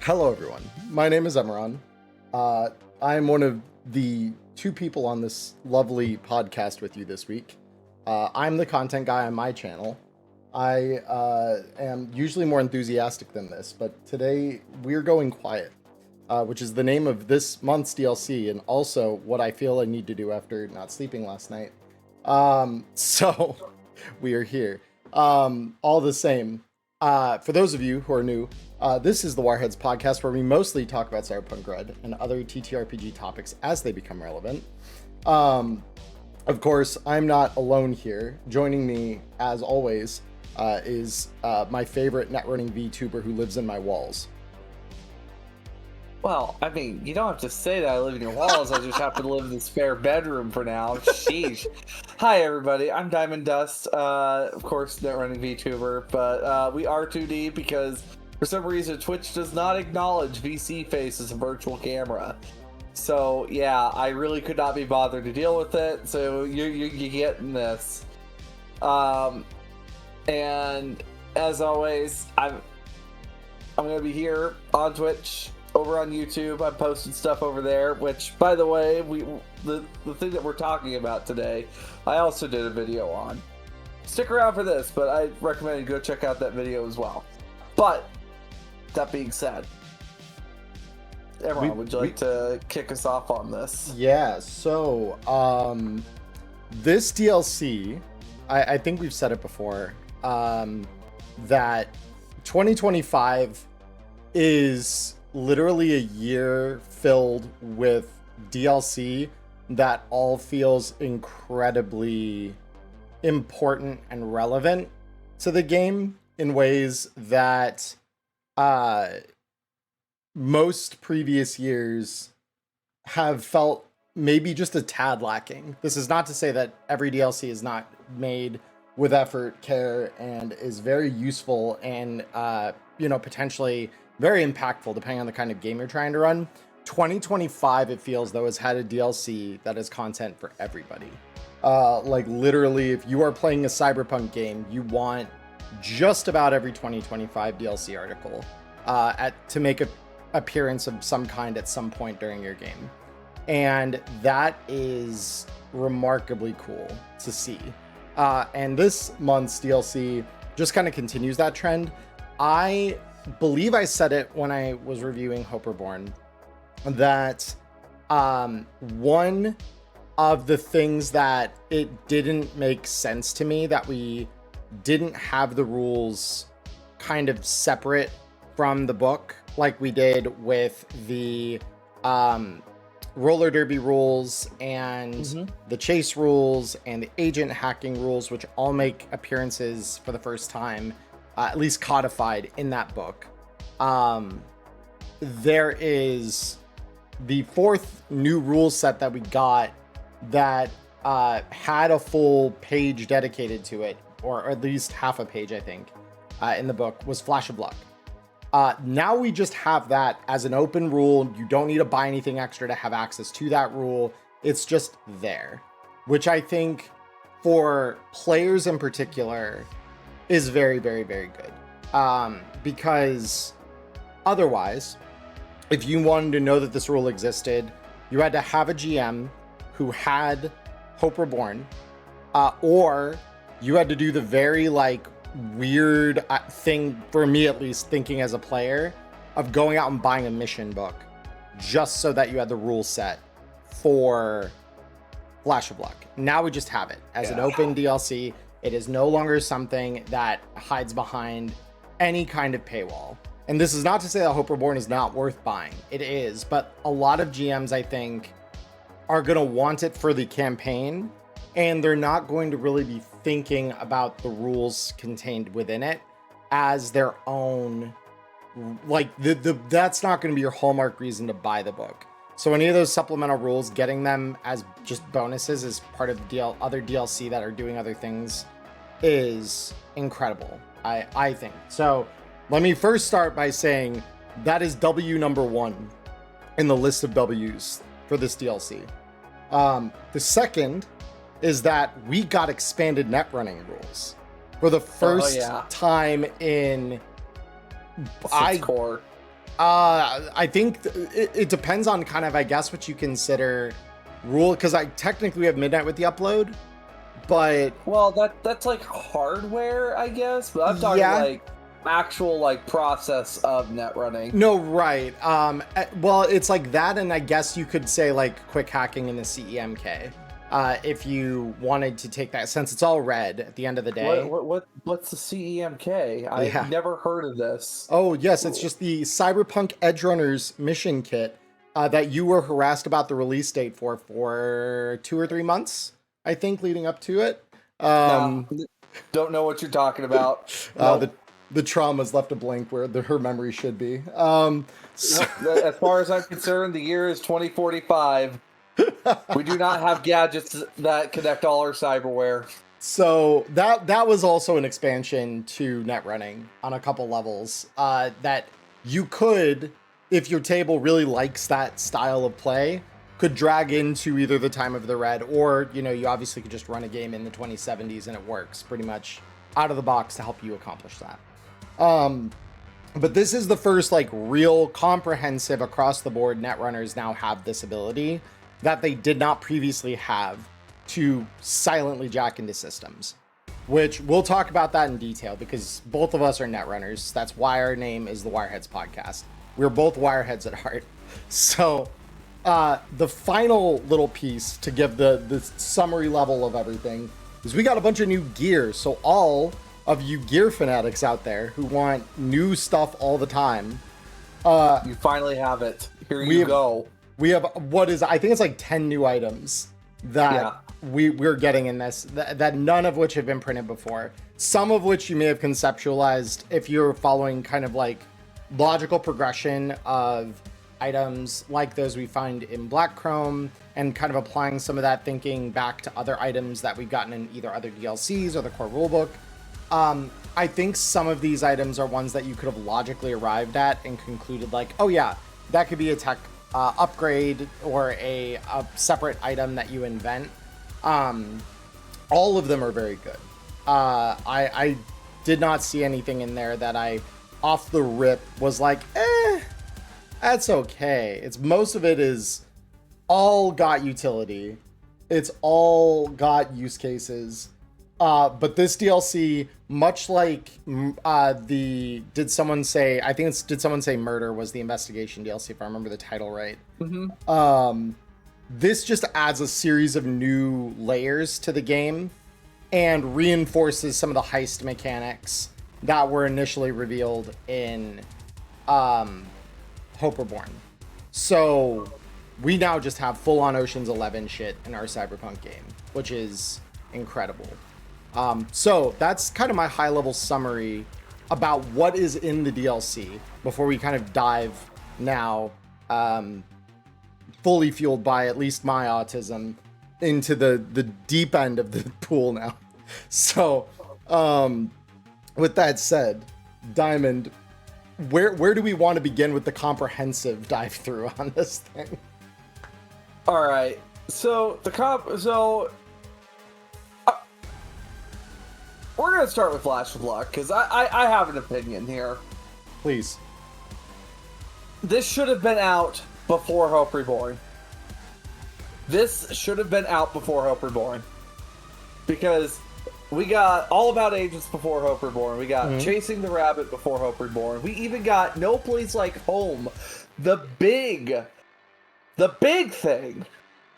Hello, everyone. My name is Emmerron. I am one of the two people on this lovely podcast with you this week. I'm the content guy on my channel. I am usually more enthusiastic than this, but today we're going quiet, which is the name of this month's DLC and also what I feel I need to do after not sleeping last night. So we are here. All the same, for those of you who are new, this is the Wireheads podcast where we mostly talk about Cyberpunk Red and other TTRPG topics as they become relevant. Of course, I'm not alone here. Joining me, as always, is my favorite netrunning VTuber who lives in my walls. Well, I mean, you don't have to say that I live in your walls. I just happen to live in this spare bedroom for now. Sheesh. Hi, everybody. I'm Diamond Dust. Of course, netrunning VTuber, but we are 2D because for some reason Twitch does not acknowledge VC face as a virtual camera. So yeah, I really could not be bothered to deal with it. So you're getting this. And as always, I'm gonna be here on Twitch. Over on YouTube, I'm posting stuff over there, which, by the way, the thing that we're talking about today, I also did a video on. Stick around for this, but I recommend you go check out that video as well. But, that being said, Emmerron, would you like to kick us off on this? Yeah, so, this DLC, I think we've said it before, that 2025 is literally a year filled with DLC that all feels incredibly important and relevant to the game in ways that most previous years have felt maybe just a tad lacking. This is not to say that every DLC is not made with effort, care, and is very useful and potentially very impactful depending on the kind of game you're trying to run. 2025, it feels though, has had a DLC that is content for everybody. Like literally, if you are playing a Cyberpunk game, you want just about every 2025 DLC article to make an appearance of some kind at some point during your game. And that is remarkably cool to see. And this month's DLC just kind of continues that trend. I believe I said it when I was reviewing Hope Reborn that one of the things that it didn't make sense to me that we didn't have the rules kind of separate from the book like we did with the roller derby rules and the chase rules and the agent hacking rules, which all make appearances for the first time, at least codified in that book. There is the fourth new rule set that we got that had a full page dedicated to it, or at least half a page, I think, in the book, was Flash of Luck. Now we just have that as an open rule. You don't need to buy anything extra to have access to that rule. It's just there, which I think for players in particular is very, very, very good. Because otherwise, if you wanted to know that this rule existed, you had to have a GM who had Hope Reborn, or you had to do the very weird thing, for me at least, thinking as a player, of going out and buying a mission book just so that you had the rule set for Flash of Luck. Now we just have it as an open DLC. It is no longer something that hides behind any kind of paywall. And this is not to say that Hope Reborn is not worth buying. It is, but a lot of GMs, I think, are going to want it for the campaign, and they're not going to really be thinking about the rules contained within it as their own, that's not going to be your hallmark reason to buy the book. So any of those supplemental rules, getting them as just bonuses as part of the other DLC that are doing other things is incredible, I think. So let me first start by saying that is W number one in the list of W's for this DLC. The second is that we got expanded net running rules for the first time in core. I think it depends on kind of, I guess, what you consider rule, because I technically have midnight with the upload, but Well, that's like hardware, I guess, but I'm talking like actual like process of net running. no, right. Well, it's like that, and I guess you could say like quick hacking in the CEMK. If you wanted to take that, since it's all red at the end of the day. What's the CEMK? I've never heard of this. Oh yes, it's just the Cyberpunk Edge Runners mission kit that you were harassed about the release date for 2 or 3 months, I think, leading up to it. No, don't know what you're talking about. Nope. The trauma's left a blank where her memory should be. So, as far as I'm concerned, the year is 2045. We do not have gadgets that connect all our cyberware. So that was also an expansion to net running on a couple levels that you could, if your table really likes that style of play, could drag into either the time of the red, or you obviously could just run a game in the 2070s and it works pretty much out of the box to help you accomplish that. But this is the first like real comprehensive across the board net runners now have this ability that they did not previously have to silently jack into systems, which we'll talk about that in detail because both of us are net runners. That's why our name is the Wireheads podcast. We're both Wireheads at heart. So the final little piece to give the summary level of everything is we got a bunch of new gear. So all of you gear fanatics out there who want new stuff all the time, you finally have it. Here you go. We have I think it's like 10 new items that we're getting in this that none of which have been printed before. Some of which you may have conceptualized if you're following kind of like logical progression of items like those we find in Black Chrome, and kind of applying some of that thinking back to other items that we've gotten in either other DLCs or the core rulebook. I think some of these items are ones that you could have logically arrived at and concluded like, oh yeah, that could be a tech upgrade or a separate item that you invent. All of them are very good. I did not see anything in there that I off the rip was like, that's okay. It's most of it is all got utility. It's all got use cases. But this DLC, much like did someone say Murder was the investigation DLC, if I remember the title right. Mm-hmm. This just adds a series of new layers to the game and reinforces some of the heist mechanics that were initially revealed in Hope Reborn. So we now just have full-on Ocean's 11 shit in our Cyberpunk game, which is incredible. So that's kind of my high-level summary about what is in the DLC before we kind of dive now, fully fueled by at least my autism, into the deep end of the pool now. So with that said, Diamond, where do we want to begin with the comprehensive dive through on this thing? All right, so we're gonna start with Flash of Luck because I have an opinion here. Please. This should have been out before Hope Reborn. Because we got All About Agents before Hope Reborn. We got Chasing the Rabbit before Hope Reborn. We even got No Place Like Home, the big thing.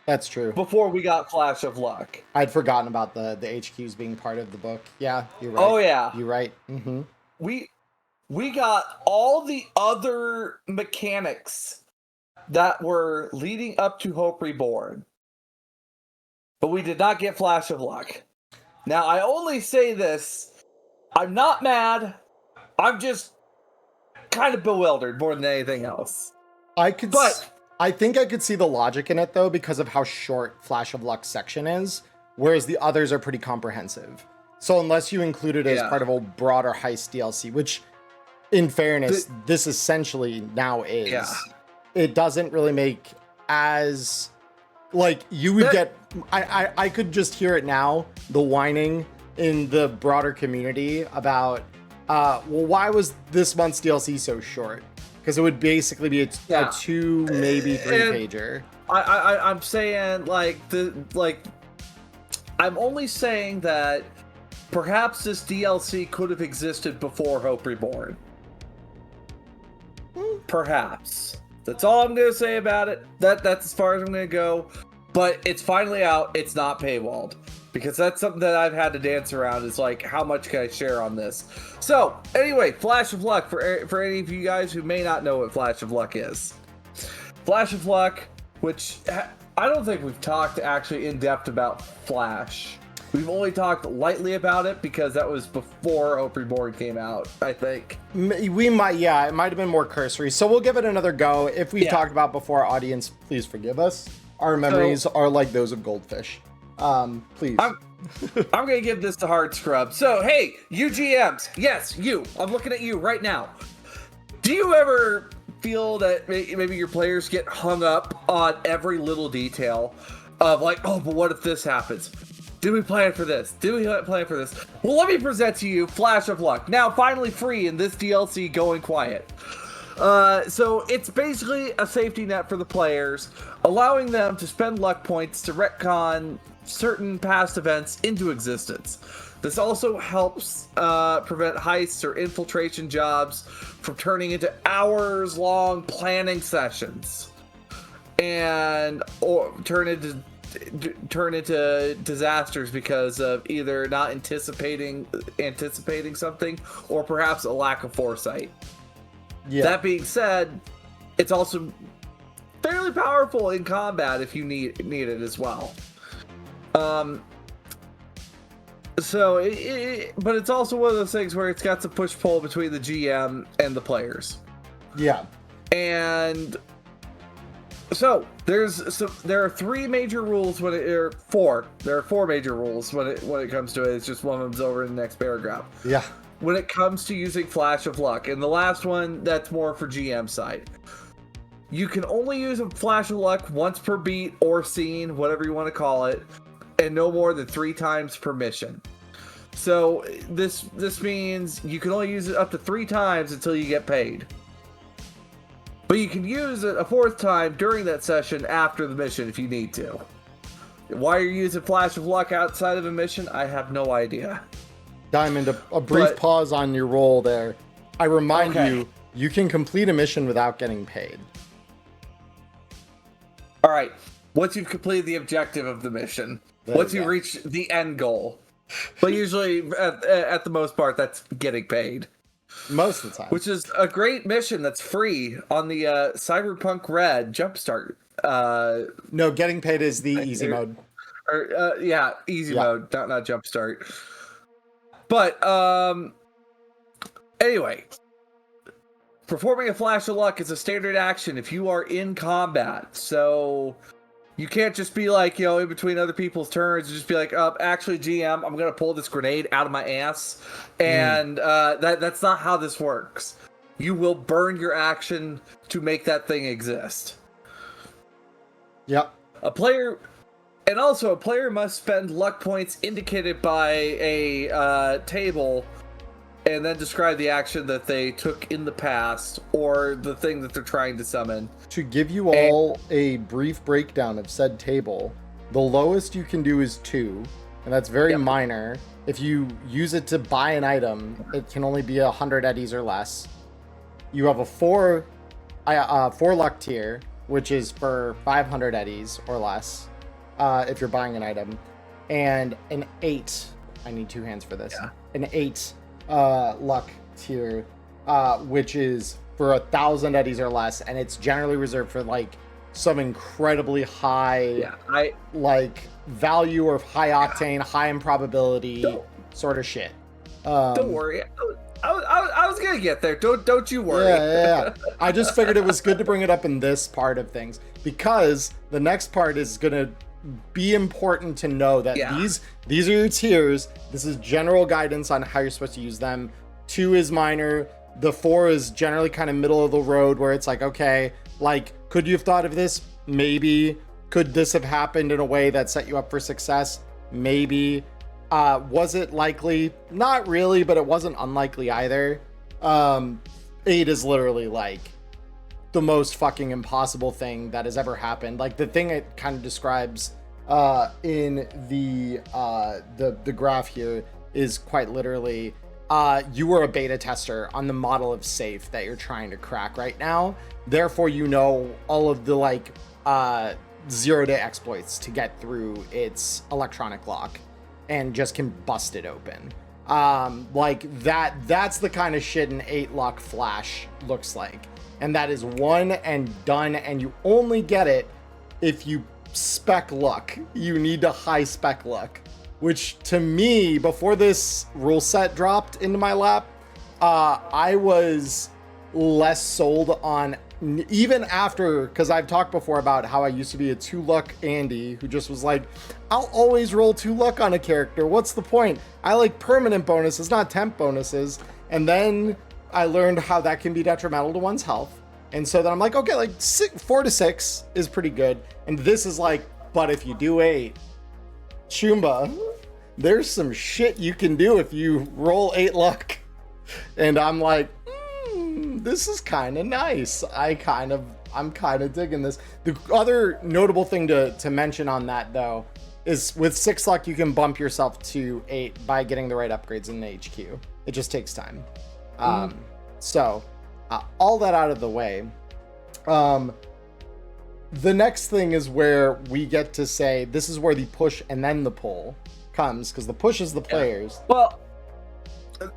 That's true. Before we got Flash of Luck. I'd forgotten about the HQs being part of the book. Yeah, you're right. Oh, yeah. You're right. Mm-hmm. We got all the other mechanics that were leading up to Hope Reborn. But we did not get Flash of Luck. Now, I only say this, I'm not mad. I'm just kind of bewildered more than anything else. I think I could see the logic in it, though, because of how short Flash of Luck section is, whereas the others are pretty comprehensive. So unless you include it as part of a broader heist DLC, which, in fairness, this essentially now is, it doesn't really make as... Like, you would get... I could just hear it now, the whining in the broader community about, well, why was this month's DLC so short? because it would basically be a Yeah. 2, maybe 3 And- pager. I'm saying I'm only saying that perhaps this DLC could have existed before Hope Reborn. Perhaps. That's all I'm gonna say about it. That's as far as I'm gonna go. But it's finally out. It's not paywalled. Because that's something that I've had to dance around, is like, how much can I share on this? So, anyway, Flash of Luck, for any of you guys who may not know what Flash of Luck is. Flash of Luck, which I don't think we've talked actually in depth about Flash. We've only talked lightly about it because that was before Hope Reborn came out, I think. We might, yeah, it might have been more cursory. So we'll give it another go. If we've talked about before, audience, please forgive us. Our memories are like those of goldfish. Please. I'm gonna give this the hard scrub. So, hey, you GMs, yes, you. I'm looking at you right now. Do you ever feel that maybe your players get hung up on every little detail of like, oh, but what if this happens? Did we plan for this? Did we plan for this? Well, let me present to you Flash of Luck. Now finally free in this DLC, Going Quiet. So it's basically a safety net for the players, allowing them to spend luck points to retcon certain past events into existence. This also helps prevent heists or infiltration jobs from turning into hours-long planning sessions, or turn into disasters because of either not anticipating something or perhaps a lack of foresight. Yeah. That being said, it's also fairly powerful in combat if you need it as well. But it's also one of those things where it's got some push-pull between the GM and the players. Yeah. And so there are 3 major rules there are 4 major rules when it comes to it. It's just one of them's over in the next paragraph. Yeah. When it comes to using Flash of Luck, and the last one, that's more for GM side. You can only use a Flash of Luck once per beat or scene, whatever you want to call it, and no more than 3 times per mission. So this means you can only use it up to 3 times until you get paid. But you can use it a 4th time during that session after the mission if you need to. Why you're using Flash of Luck outside of a mission, I have no idea. Diamond, a brief pause on your roll there. I remind you, you can complete a mission without getting paid. All right. Once you've completed the objective of the mission, once you reach the end goal, but usually at the most part, that's getting paid. Most of the time. Which is a great mission that's free on the Cyberpunk Red Jumpstart. No, getting paid is the easy mode. Easy mode, not Jumpstart. But anyway, performing a Flash of Luck is a standard action if you are in combat. So you can't just be like, in between other people's turns, just be like, actually, GM, I'm going to pull this grenade out of my ass. And that's not how this works. You will burn your action to make that thing exist. Yep. A player must spend luck points indicated by a table and then describe the action that they took in the past or the thing that they're trying to summon. To give you all a brief breakdown of said table, the lowest you can do is 2, and that's very minor. If you use it to buy an item, it can only be 100 eddies or less. You have a 4 luck tier, which is for 500 eddies or less. If you're buying an item, and an 8. I need 2 hands for this. Yeah. An 8 luck tier, which is for 1,000 eddies or less, and it's generally reserved for like some incredibly high, value or high octane, high improbability sort of shit. Don't worry. I was gonna get there. Don't you worry. Yeah. I just figured it was good to bring it up in this part of things because the next part is gonna be important to know that these are your tiers. This is general guidance on how you're supposed to use them. 2 is minor. The 4 is generally kind of middle of the road where it's like, okay, like, could you have thought of this? Maybe. Could this have happened in a way that set you up for success? Maybe. Was it likely? Not really, but it wasn't unlikely either. 8 is literally like, the most fucking impossible thing that has ever happened. Like the thing it kind of describes in the graph here is quite literally you were a beta tester on the model of safe that you're trying to crack right now. Therefore, you know all of the like 0-day exploits to get through its electronic lock and just can bust it open. Like that's the kind of shit an 8-luck flash looks like. And that is one and done, and you only get it if you spec luck. You need to high spec luck, which to me, before this rule set dropped into my lap, I was less sold on, even after, because I've talked before about how I used to be a 2-luck Andy who just was like, I'll always roll 2-luck on a character. What's the point? I like permanent bonuses, not temp bonuses. And then I learned how that can be detrimental to one's health. And so then I'm like, okay, like 4 to 6 is pretty good. And this is like, but if you do 8, Chumba, there's some shit you can do if you roll 8 luck. And I'm like, this is kind of nice. I'm kind of digging this. The other notable thing to mention on that though is with 6 luck, you can bump yourself to 8 by getting the right upgrades in the HQ. It just takes time. So all that out of the way, the next thing is where we get to say this is where the push and then the pull comes, because the push is the players. Well,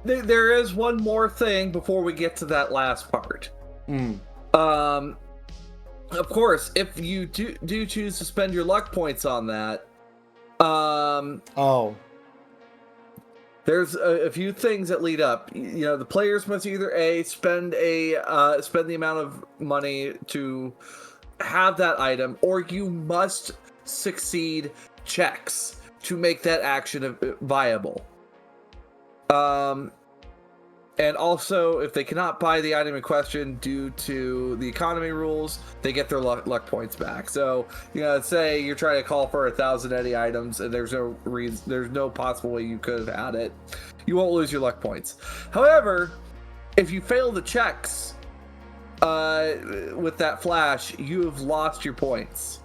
there is one more thing before we get to that last part. Of course, if you do choose to spend your luck points on that, there's a few things that lead up. You know, the players must either spend the amount of money to have that item, or you must succeed checks to make that action viable. And also, if they cannot buy the item in question due to the economy rules, they get their luck points back. So, you know, say you're trying to call for 1,000 Eddie items, and there's no possible way you could have had it. You won't lose your luck points. However, if you fail the checks with that flash, you have lost your points.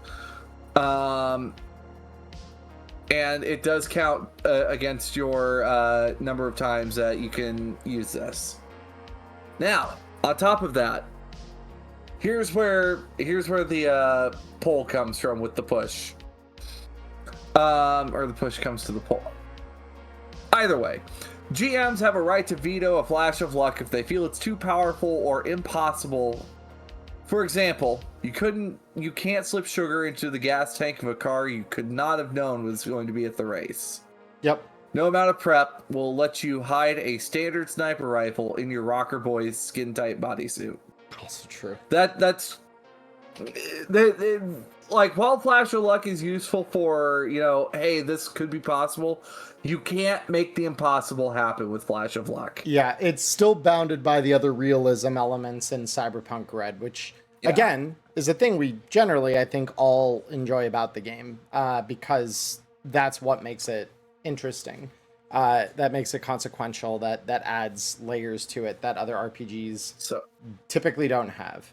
And it does count against your number of times that you can use this. Now, on top of that, here's where the pull comes from with the push, or the push comes to the pull. Either way, GMs have a right to veto a flash of luck if they feel it's too powerful or impossible. For example, you can't slip sugar into the gas tank of a car you could not have known was going to be at the race. Yep. No amount of prep will let you hide a standard sniper rifle in your rocker boy's skin-tight bodysuit. Also true. That's like, while flash of luck is useful for, you know, hey, this could be possible, you can't make the impossible happen with flash of luck. Yeah, it's still bounded by the other realism elements in Cyberpunk Red, which again is a thing we generally, I think, all enjoy about the game, because that's what makes it interesting. That makes it consequential. That adds layers to it that other RPGs typically don't have.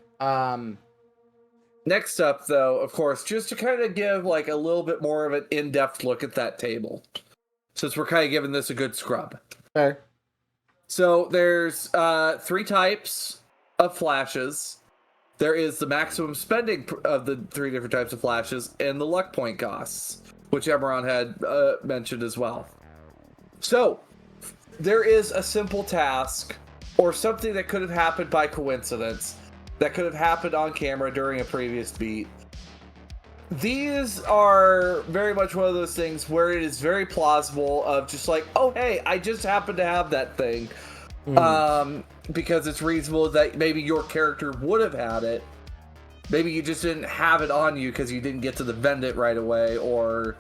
Next up, though, of course, just to kind of give like a little bit more of an in-depth look at that table, since we're kind of giving this a good scrub. Fair. So there's 3 types of flashes. There is the maximum spending of the 3 different types of flashes, and the luck point costs, which Emmerron had mentioned as well. So there is a simple task or something that could have happened by coincidence, that could have happened on camera during a previous beat. These are very much one of those things where it is very plausible of just like, oh, hey, I just happen to have that thing. Because it's reasonable that maybe your character would have had it. Maybe you just didn't have it on you because you didn't get to the vendit right away, or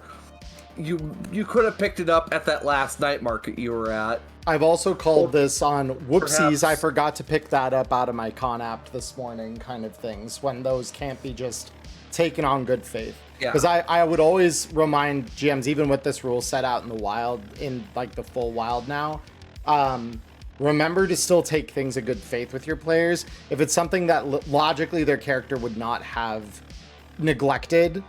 you could have picked it up at that last night market you were at. I've also called this on whoopsies, perhaps I forgot to pick that up out of my con app this morning kind of things, when those can't be just taken on good faith. Because I would always remind GMs, even with this rule set out in the wild, in like the full wild now, remember to still take things in good faith with your players. If it's something that logically their character would not have neglected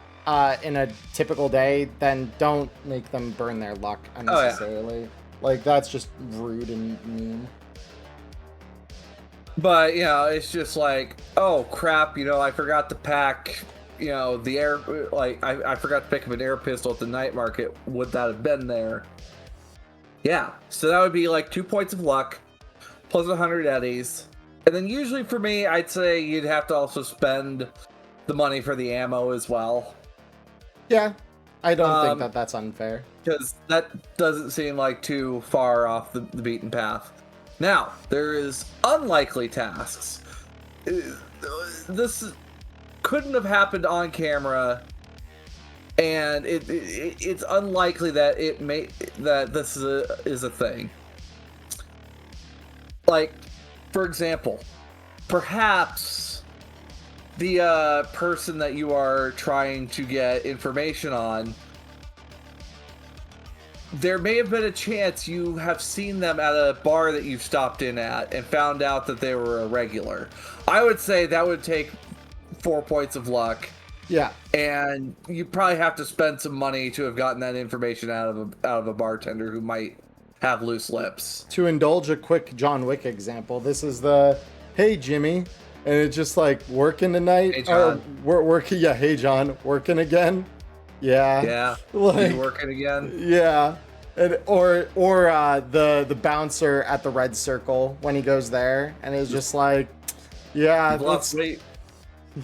in a typical day, then don't make them burn their luck unnecessarily. Like, that's just rude and mean. But, it's just like, oh, crap, I forgot to pack, the air, like, I forgot to pick up an air pistol at the night market. Would that have been there? Yeah. So that would be like 2 points of luck, plus 100 eddies. And then usually for me, I'd say you'd have to also spend the money for the ammo as well. Yeah. I don't think that's unfair. Because that doesn't seem like too far off the beaten path. Now, there is unlikely tasks. This couldn't have happened on camera, and it's unlikely that this is a thing. Like, for example, perhaps the person that you are trying to get information on, there may have been a chance you have seen them at a bar that you've stopped in at and found out that they were a regular. I would say that would take 4 points of luck. Yeah. And you probably have to spend some money to have gotten that information out of a bartender who might have loose lips. To indulge a quick John Wick example, this is the, hey, Jimmy. And it's just like, working tonight? Hey, John. We're working. Yeah, hey, John. Working again? Yeah. Yeah. Like, you working again? Yeah. And, or the bouncer at the red circle when he goes there and is just like, yeah, You've lost weight.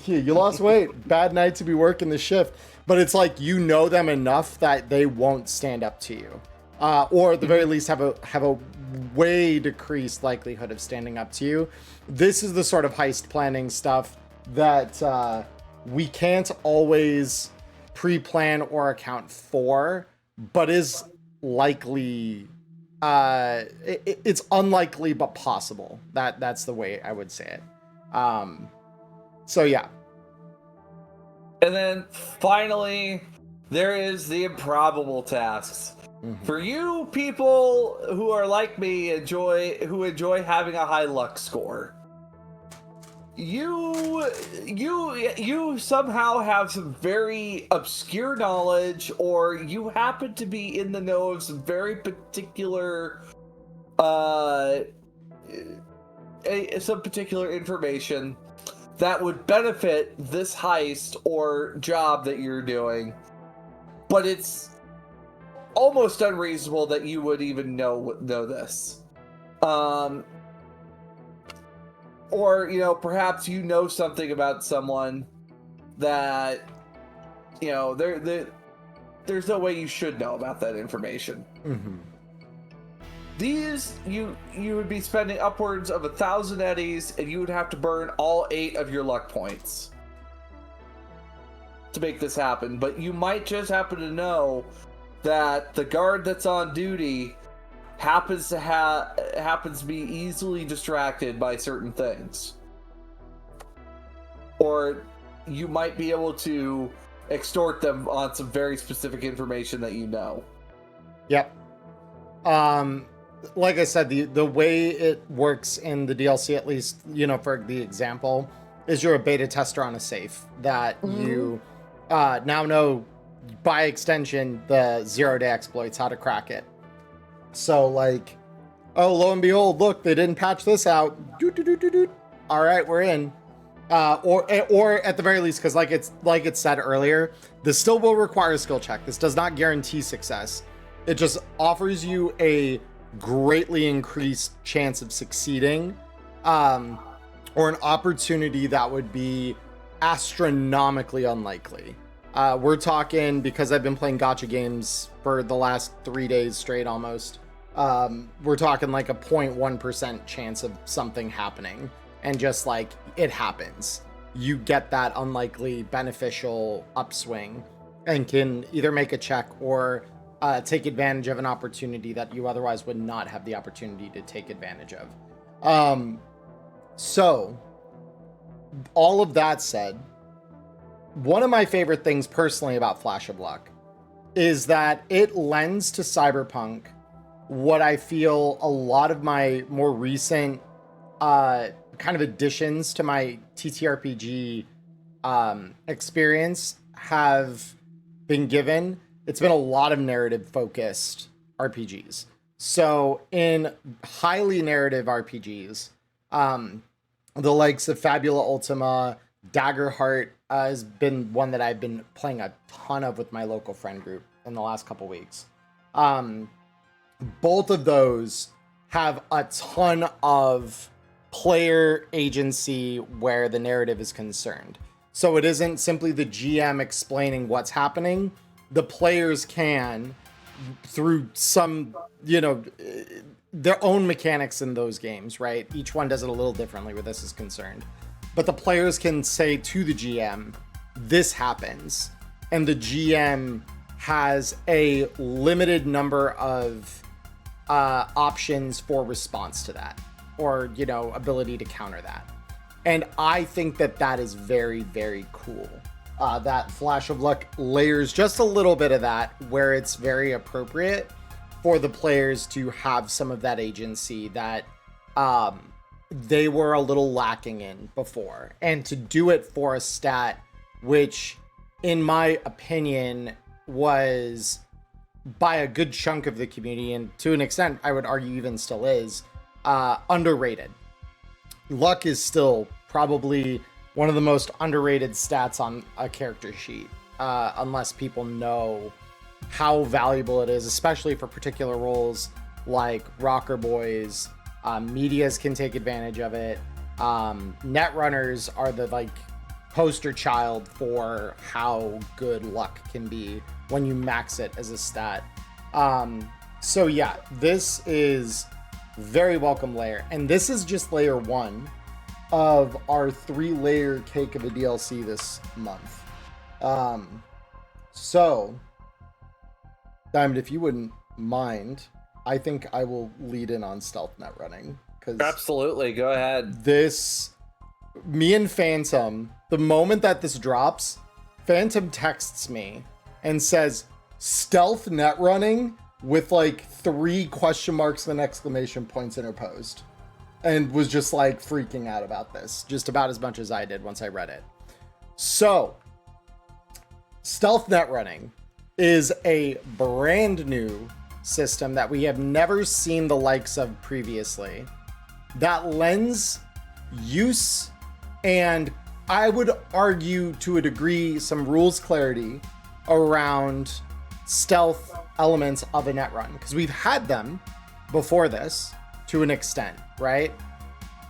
Yeah, you lost weight. Bad night to be working the shift. But it's like, you know them enough that they won't stand up to you, or at the very least have a way decreased likelihood of standing up to you. This is the sort of heist planning stuff that we can't always pre-plan or account for, but is likely. It's unlikely but possible. That's the way I would say it. So yeah. And then finally, there is the improbable tasks. Mm-hmm. For you people who are like me, who enjoy having a high luck score, you somehow have some very obscure knowledge, or you happen to be in the know of some very particular some particular information that would benefit this heist or job that you're doing, but it's almost unreasonable that you would even know this. Or, perhaps you know something about someone that, there's no way you should know about that information. Mm-hmm. These, you would be spending upwards of 1,000 eddies, and you would have to burn all 8 of your luck points to make this happen. But you might just happen to know that the guard that's on duty happens to be easily distracted by certain things. Or you might be able to extort them on some very specific information that you know. Yep. Like I said, the way it works in the DLC, at least, for the example, is you're a beta tester on a safe that you now know, by extension, the 0-day exploits, how to crack it. So, like, oh, lo and behold, look, they didn't patch this out. All right, we're in. Or at the very least, because like it said earlier, this still will require a skill check. This does not guarantee success. It just offers you a greatly increased chance of succeeding, or an opportunity that would be astronomically unlikely. We're talking, because I've been playing gacha games for the last 3 days straight almost, we're talking like a 0.1% chance of something happening, and just like it happens, you get that unlikely beneficial upswing and can either make a check or take advantage of an opportunity that you otherwise would not have the opportunity to take advantage of. So all of that said, one of my favorite things personally about Flash of Luck is that it lends to Cyberpunk what I feel a lot of my more recent kind of additions to my TTRPG experience have been given. It's been a lot of narrative focused RPGs. So in highly narrative RPGs, the likes of Fabula Ultima, Daggerheart has been one that I've been playing a ton of with my local friend group in the last couple weeks. Both of those have a ton of player agency where the narrative is concerned. So it isn't simply the GM explaining what's happening. The players can, through some, their own mechanics in those games, right? Each one does it a little differently where this is concerned. But the players can say to the GM, this happens. And the GM has a limited number of options for response to that, or, ability to counter that. And I think that is very, very cool. That Flash of Luck layers just a little bit of that, where it's very appropriate for the players to have some of that agency that they were a little lacking in before. And to do it for a stat, which in my opinion was, by a good chunk of the community, and to an extent I would argue even still is, underrated. Luck is still probably one of the most underrated stats on a character sheet, unless people know how valuable it is, especially for particular roles like rocker boys. Medias can take advantage of it. Netrunners are the poster child for how good luck can be when you max it as a stat. So yeah, this is very welcome layer, and this is just layer 1 of our 3-layer cake of a DLC this month. So Diamond, if you wouldn't mind, I think I will lead in on stealth net running, because absolutely, go ahead. Me and Phantom, the moment that this drops, Phantom texts me and says stealth net running with 3 question marks and exclamation points interposed, and was just freaking out about this, just about as much as I did once I read it. So stealth net running is a brand new system that we have never seen the likes of previously, that lends use, and I would argue to a degree some rules clarity around stealth elements of a net run, because we've had them before this to an extent, right?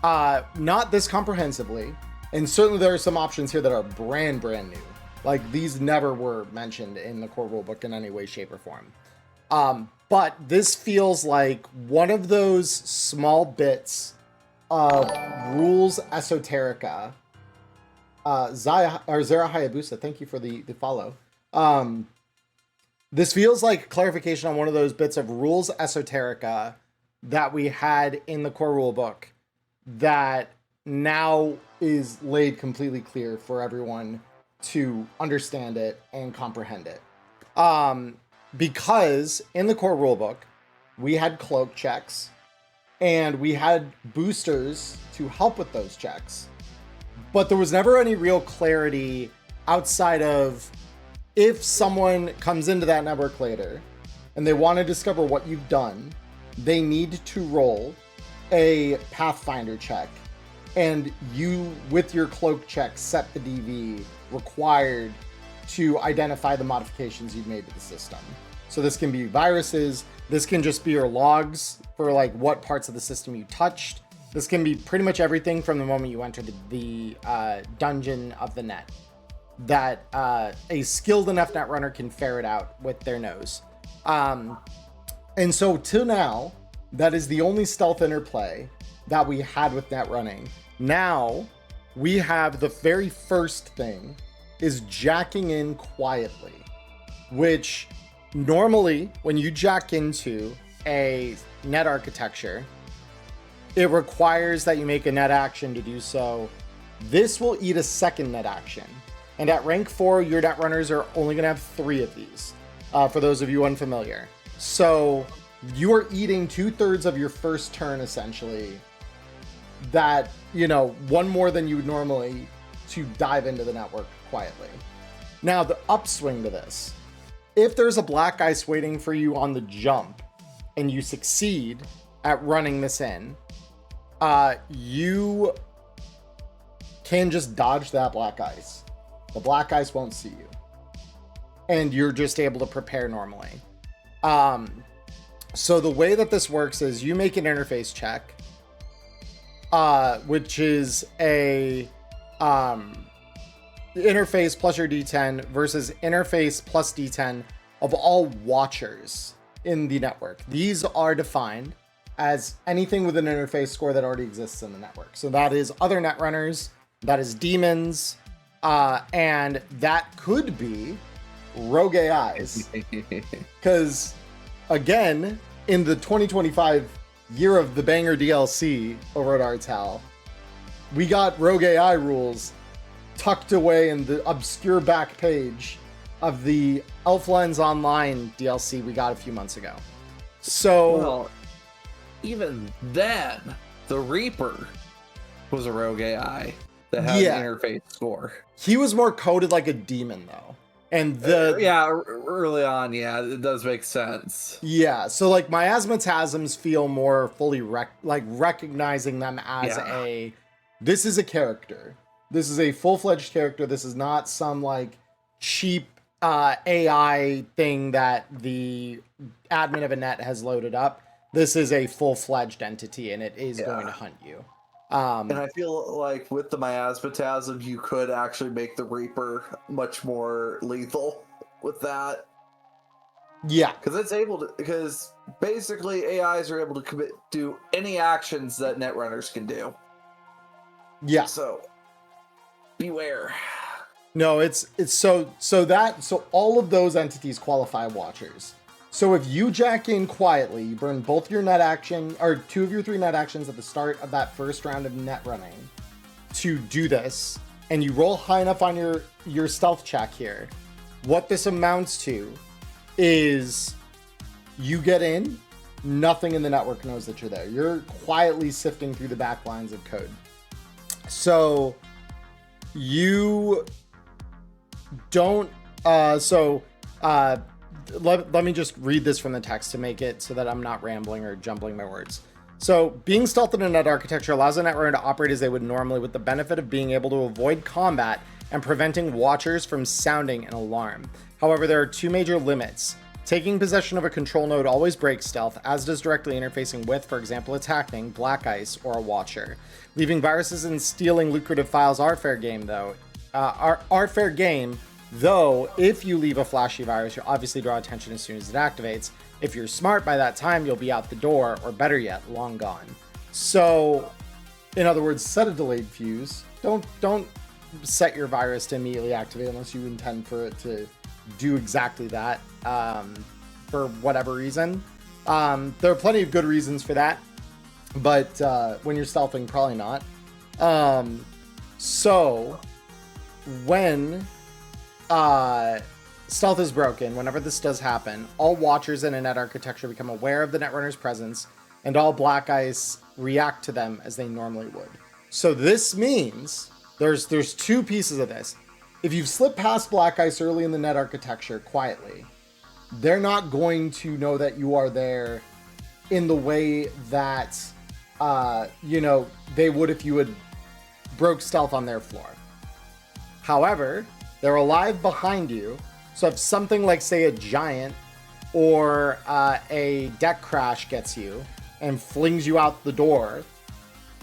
Not this comprehensively, and certainly there are some options here that are brand new. These never were mentioned in the core rulebook in any way, shape, or form. But this feels like one of those small bits of rules esoterica. Zara Hayabusa, thank you for the follow. This feels like clarification on one of those bits of rules esoterica that we had in the core rulebook that now is laid completely clear for everyone to understand it and comprehend it. Because in the core rulebook, we had cloak checks and we had boosters to help with those checks, but there was never any real clarity outside of, if someone comes into that network later and they want to discover what you've done, they need to roll a Pathfinder check, and you, with your cloak check, set the DV required to identify the modifications you've made to the system. So this can be viruses, this can just be your logs for what parts of the system you touched. This can be pretty much everything from the moment you enter the dungeon of the net that a skilled enough net runner can ferret out with their nose. And so till now, that is the only stealth interplay that we had with net running. Now we have the very first thing is jacking in quietly, which normally when you jack into a net architecture, it requires that you make a net action to do so. This will eat a second net action. And at rank 4, your net runners are only going to have 3 of these, for those of you unfamiliar. So you are eating 2/3 of your first turn, essentially. That, you know, one more than you would normally to dive into the network quietly. Now, the upswing to this, if there's a black ice waiting for you on the jump and you succeed at running this in, you can just dodge that black ice. The black ice won't see you. And you're just able to prepare normally. So the way that this works is you make an interface check, which is a interface plus your D10 versus interface plus D10 of all watchers in the network. These are defined as anything with an interface score that already exists in the network. So that is other netrunners, that is demons, and that could be rogue AIs. Because, again, in the 2025 year of the banger DLC over at Artel, we got rogue AI rules tucked away in the obscure back page of the Elflines Online DLC we got a few months ago. So, well, even then, the Reaper was a rogue AI that had an interface score. He was more coded like a demon, though. And early on, it does make sense. Yeah, so like miasmatasms feel more fully recognizing them as this is a character. This is a full-fledged character. This is not some like cheap AI thing that the admin of a net has loaded up. This is a full-fledged entity, and it is going to hunt you. And I feel like with the miasmatasm, you could actually make the Reaper much more lethal with that. Yeah, because basically AIs are able to do any actions that netrunners can do. Yeah. So beware. No, it's so all of those entities qualify watchers. So if you jack in quietly, you burn both your net action, or 2 of your 3 net actions at the start of that first round of net running to do this, and you roll high enough on your stealth check here, what this amounts to is you get in, nothing in the network knows that you're there. You're quietly sifting through the back lines of code. So you don't, let me just read this from the text to make it so that I'm not rambling or jumbling my words. So, being stealth in a net architecture allows a netrunner to operate as they would normally, with the benefit of being able to avoid combat and preventing watchers from sounding an alarm. However, there are 2 major limits. Taking possession of a control node always breaks stealth, as does directly interfacing with, for example, attacking black ice or a watcher. Leaving viruses and stealing lucrative files are fair game, though. Are fair game. Though, if you leave a flashy virus, you'll obviously draw attention as soon as it activates. If you're smart, by that time, you'll be out the door, or better yet, long gone. So, in other words, set a delayed fuse. Don't set your virus to immediately activate unless you intend for it to do exactly that, for whatever reason. There are plenty of good reasons for that, but when you're stealthing, probably not. So, when stealth is broken, whenever this does happen, all watchers in a net architecture become aware of the netrunner's presence, and all black ice react to them as they normally would. So this means there's 2 pieces of this. If you've slipped past black ice early in the net architecture quietly, they're not going to know that you are there in the way that they would if you had broke stealth on their floor. However, they're alive behind you, so if something like, say, a giant or a deck crash gets you and flings you out the door,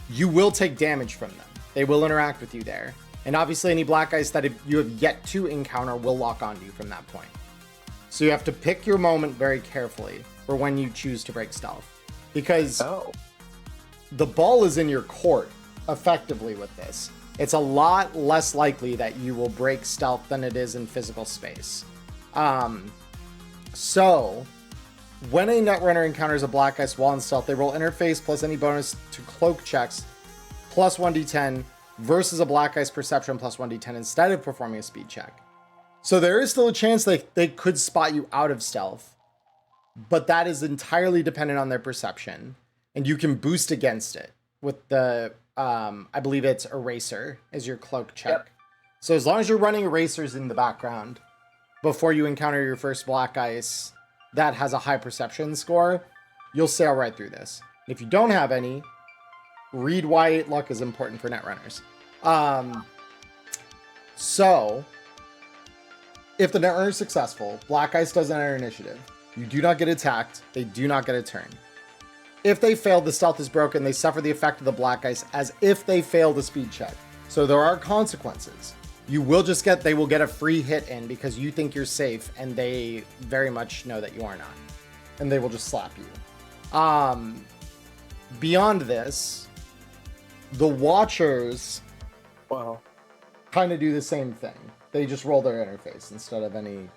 you will take damage from them. They will interact with you there. And obviously any black ice that you have yet to encounter will lock onto you from that point. So you have to pick your moment very carefully for when you choose to break stealth. Because the ball is in your court, effectively, with this. It's a lot less likely that you will break stealth than it is in physical space. So, when a netrunner encounters a black ice while in stealth, they roll interface plus any bonus to cloak checks plus 1d10 versus a black ice perception plus 1d10 instead of performing a speed check. So there is still a chance they could spot you out of stealth, but that is entirely dependent on their perception, and you can boost against it with the I believe it's eraser is your cloak check. Yep. So as long as you're running erasers in the background before you encounter your first black ice that has a high perception score, you'll sail right through this. If you don't have any, read why 8 luck is important for netrunners. So if the netrunner is successful, black ice doesn't enter initiative. You do not get attacked. They do not get a turn. If they fail, the stealth is broken. They suffer the effect of the black ice as if they failed a speed check. So there are consequences. You will just get, they will get a free hit in because you think you're safe and they very much know that you are not. And they will just slap you. Beyond this, the Watchers kind of do the same thing. They just roll their interface instead of any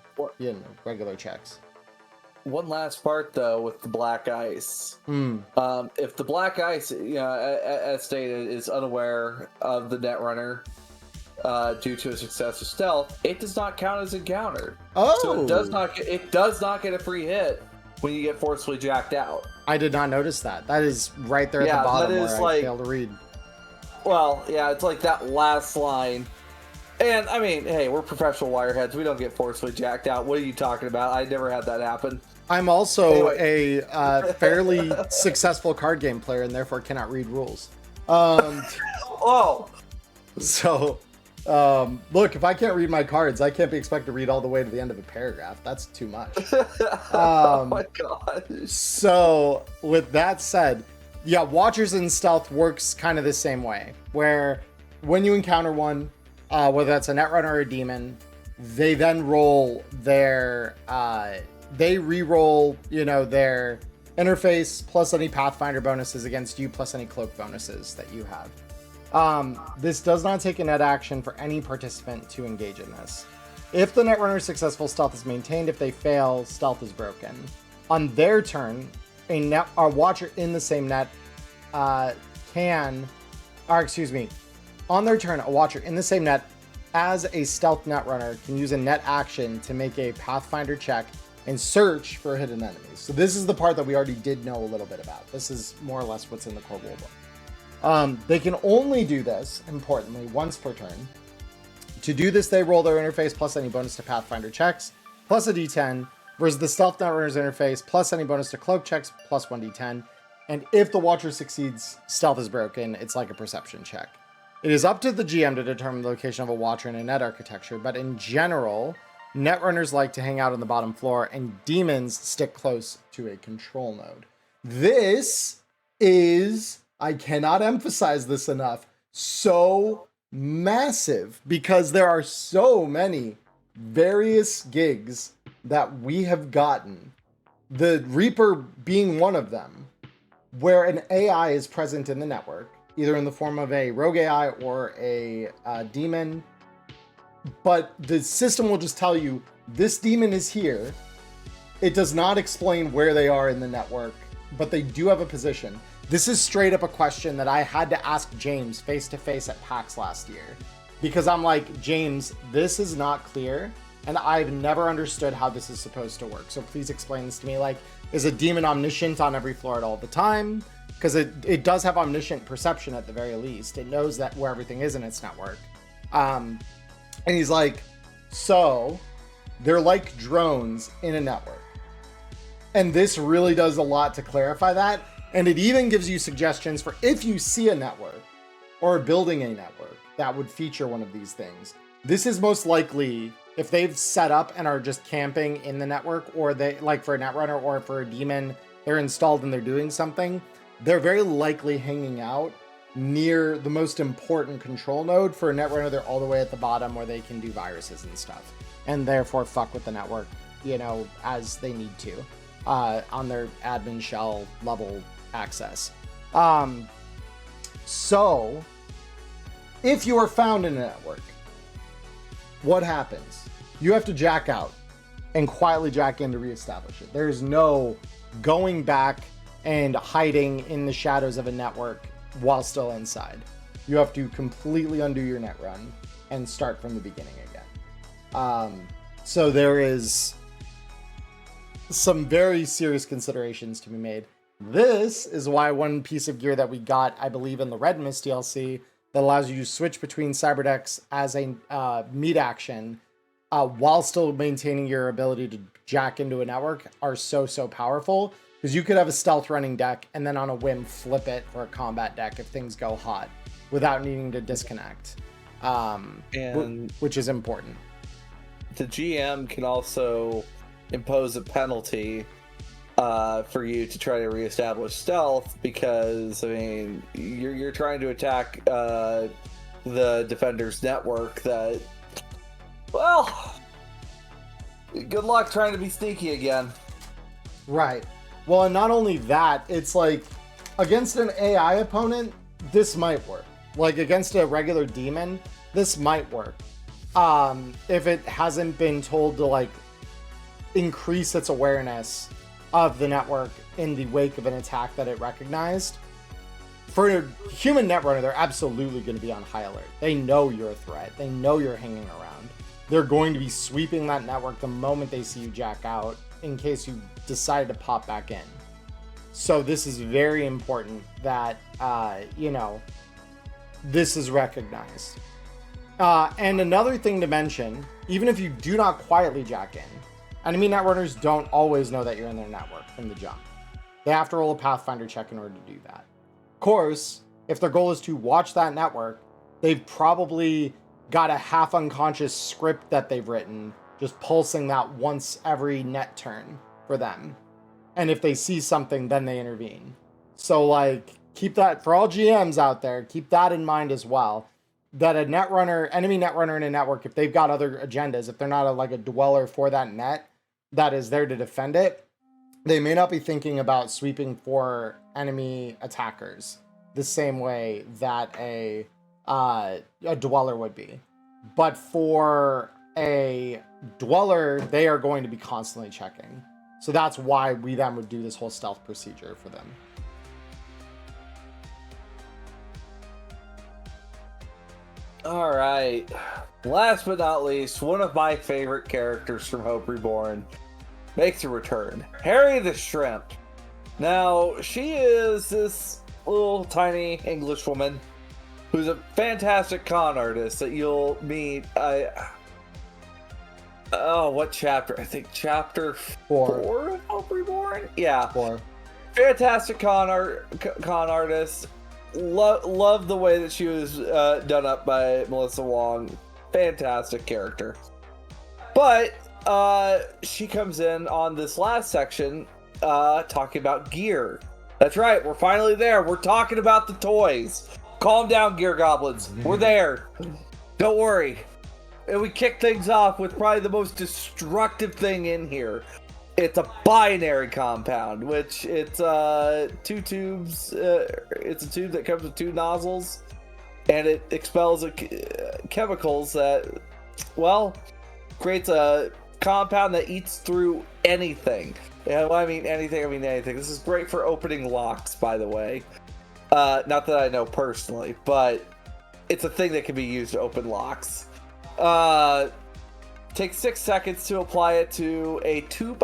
regular checks. One last part though with the black ice. If the black ice, as stated, is unaware of the netrunner due to a success of stealth, it does not count as encountered. Oh, so it does not get a free hit when you get forcefully jacked out. I did not notice that. That is right there at the bottom where I failed to read. Well, yeah, it's like that last line. And I mean, hey, we're professional wireheads. We don't get forcefully jacked out. What are you talking about? I never had that happen. I'm also a fairly successful card game player and therefore cannot read rules. So, look, if I can't read my cards, I can't be expected to read all the way to the end of a paragraph. That's too much. Oh my god. So, with that said, yeah, Watchers in Stealth works kind of the same way, where when you encounter one, whether that's a netrunner or a demon, they then roll their, they re-roll, their interface plus any Pathfinder bonuses against you plus any cloak bonuses that you have. This does not take a net action for any participant to engage in this. If the netrunner's successful, stealth is maintained. If they fail, stealth is broken. On their turn, a Watcher in the same net on their turn, a Watcher in the same net as a stealth netrunner can use a net action to make a Pathfinder check and search for hidden enemies. So this is the part that we already did know a little bit about. This is more or less what's in the core rulebook. They can only do this, importantly, once per turn. To do this, they roll their interface plus any bonus to Pathfinder checks, plus a d10, versus the Stealth Netrunner's interface plus any bonus to Cloak checks, plus 1d10. And if the Watcher succeeds, stealth is broken. It's like a perception check. It is up to the GM to determine the location of a Watcher in a net architecture, but in general, netrunners like to hang out on the bottom floor, and demons stick close to a control node. This is, I cannot emphasize this enough, so massive because there are so many various gigs that we have gotten, the Reaper being one of them, where an AI is present in the network, either in the form of a rogue AI or a demon, but the system will just tell you this demon is here. It does not explain where they are in the network, but they do have a position. This is straight up a question that I had to ask James face to face at PAX last year, because I'm like, James, this is not clear, and I've never understood how this is supposed to work. So please explain this to me. Like, is a demon omniscient on every floor at all the time? Because it does have omniscient perception at the very least. It knows that where everything is in its network. And he's like, so they're like drones in a network. And this really does a lot to clarify that. And it even gives you suggestions for if you see a network or building a network that would feature one of these things. This is most likely if they've set up and are just camping in the network, or they, like for a netrunner or for a demon, they're installed and they're doing something. They're very likely hanging out near the most important control node. For a netrunner, they're all the way at the bottom where they can do viruses and stuff, and therefore fuck with the network, as they need to, on their admin shell level access. So if you are found in a network, what happens? You have to jack out and quietly jack in to reestablish it. There's no going back and hiding in the shadows of a network while still inside. You have to completely undo your net run and start from the beginning again. So there is some very serious considerations to be made. This is why one piece of gear that we got, I believe, in the Red Mist DLC that allows you to switch between cyberdecks as a meat action while still maintaining your ability to jack into a network are so powerful, because you could have a stealth running deck and then on a whim flip it for a combat deck if things go hot without needing to disconnect, which is important. The GM can also impose a penalty for you to try to reestablish stealth, because I mean you're trying to attack the defender's network. That, well, good luck trying to be sneaky again. Right. Well, and not only that, it's like against an AI opponent, this might work. Like against a regular demon, this might work. If it hasn't been told to like increase its awareness of the network in the wake of an attack that it recognized. For a human netrunner, they're absolutely going to be on high alert. They know you're a threat. They know you're hanging around. They're going to be sweeping that network the moment they see you jack out in case you decide to pop back in. So this is very important that, this is recognized. And another thing to mention, even if you do not quietly jack in, enemy netrunners don't always know that you're in their network from the jump. They have to roll a Pathfinder check in order to do that. Of course, if their goal is to watch that network, they've probably got a half unconscious script that they've written, just pulsing that once every net turn for them. And if they see something, then they intervene. So like, keep that, for all GMs out there, keep that in mind as well. That a netrunner, enemy netrunner in a network, if they've got other agendas, if they're not a dweller for that net that is there to defend it, they may not be thinking about sweeping for enemy attackers the same way that a dweller would be. But for a dweller, they are going to be constantly checking. So that's why we then would do this whole stealth procedure for them. All right. Last but not least, one of my favorite characters from Hope Reborn makes a return. Harry the Shrimp. Now, she is this little tiny English woman who's a fantastic con artist that you'll meet. What chapter? I think chapter 4 of Hope Reborn? Yeah. 4. Fantastic con artist. Love the way that she was done up by Melissa Wong. Fantastic character. But she comes in on this last section talking about gear. That's right, we're finally there. We're talking about the toys. Calm down, Gear Goblins. We're there. Don't worry. And we kick things off with probably the most destructive thing in here. It's a binary compound, which it's 2 tubes. It's a tube that comes with 2 nozzles, and it expels chemicals that, well, creates a compound that eats through anything. And when I mean anything, I mean anything. This is great for opening locks, by the way. Not that I know personally, but it's a thing that can be used to open locks. Takes 6 seconds to apply it to a 2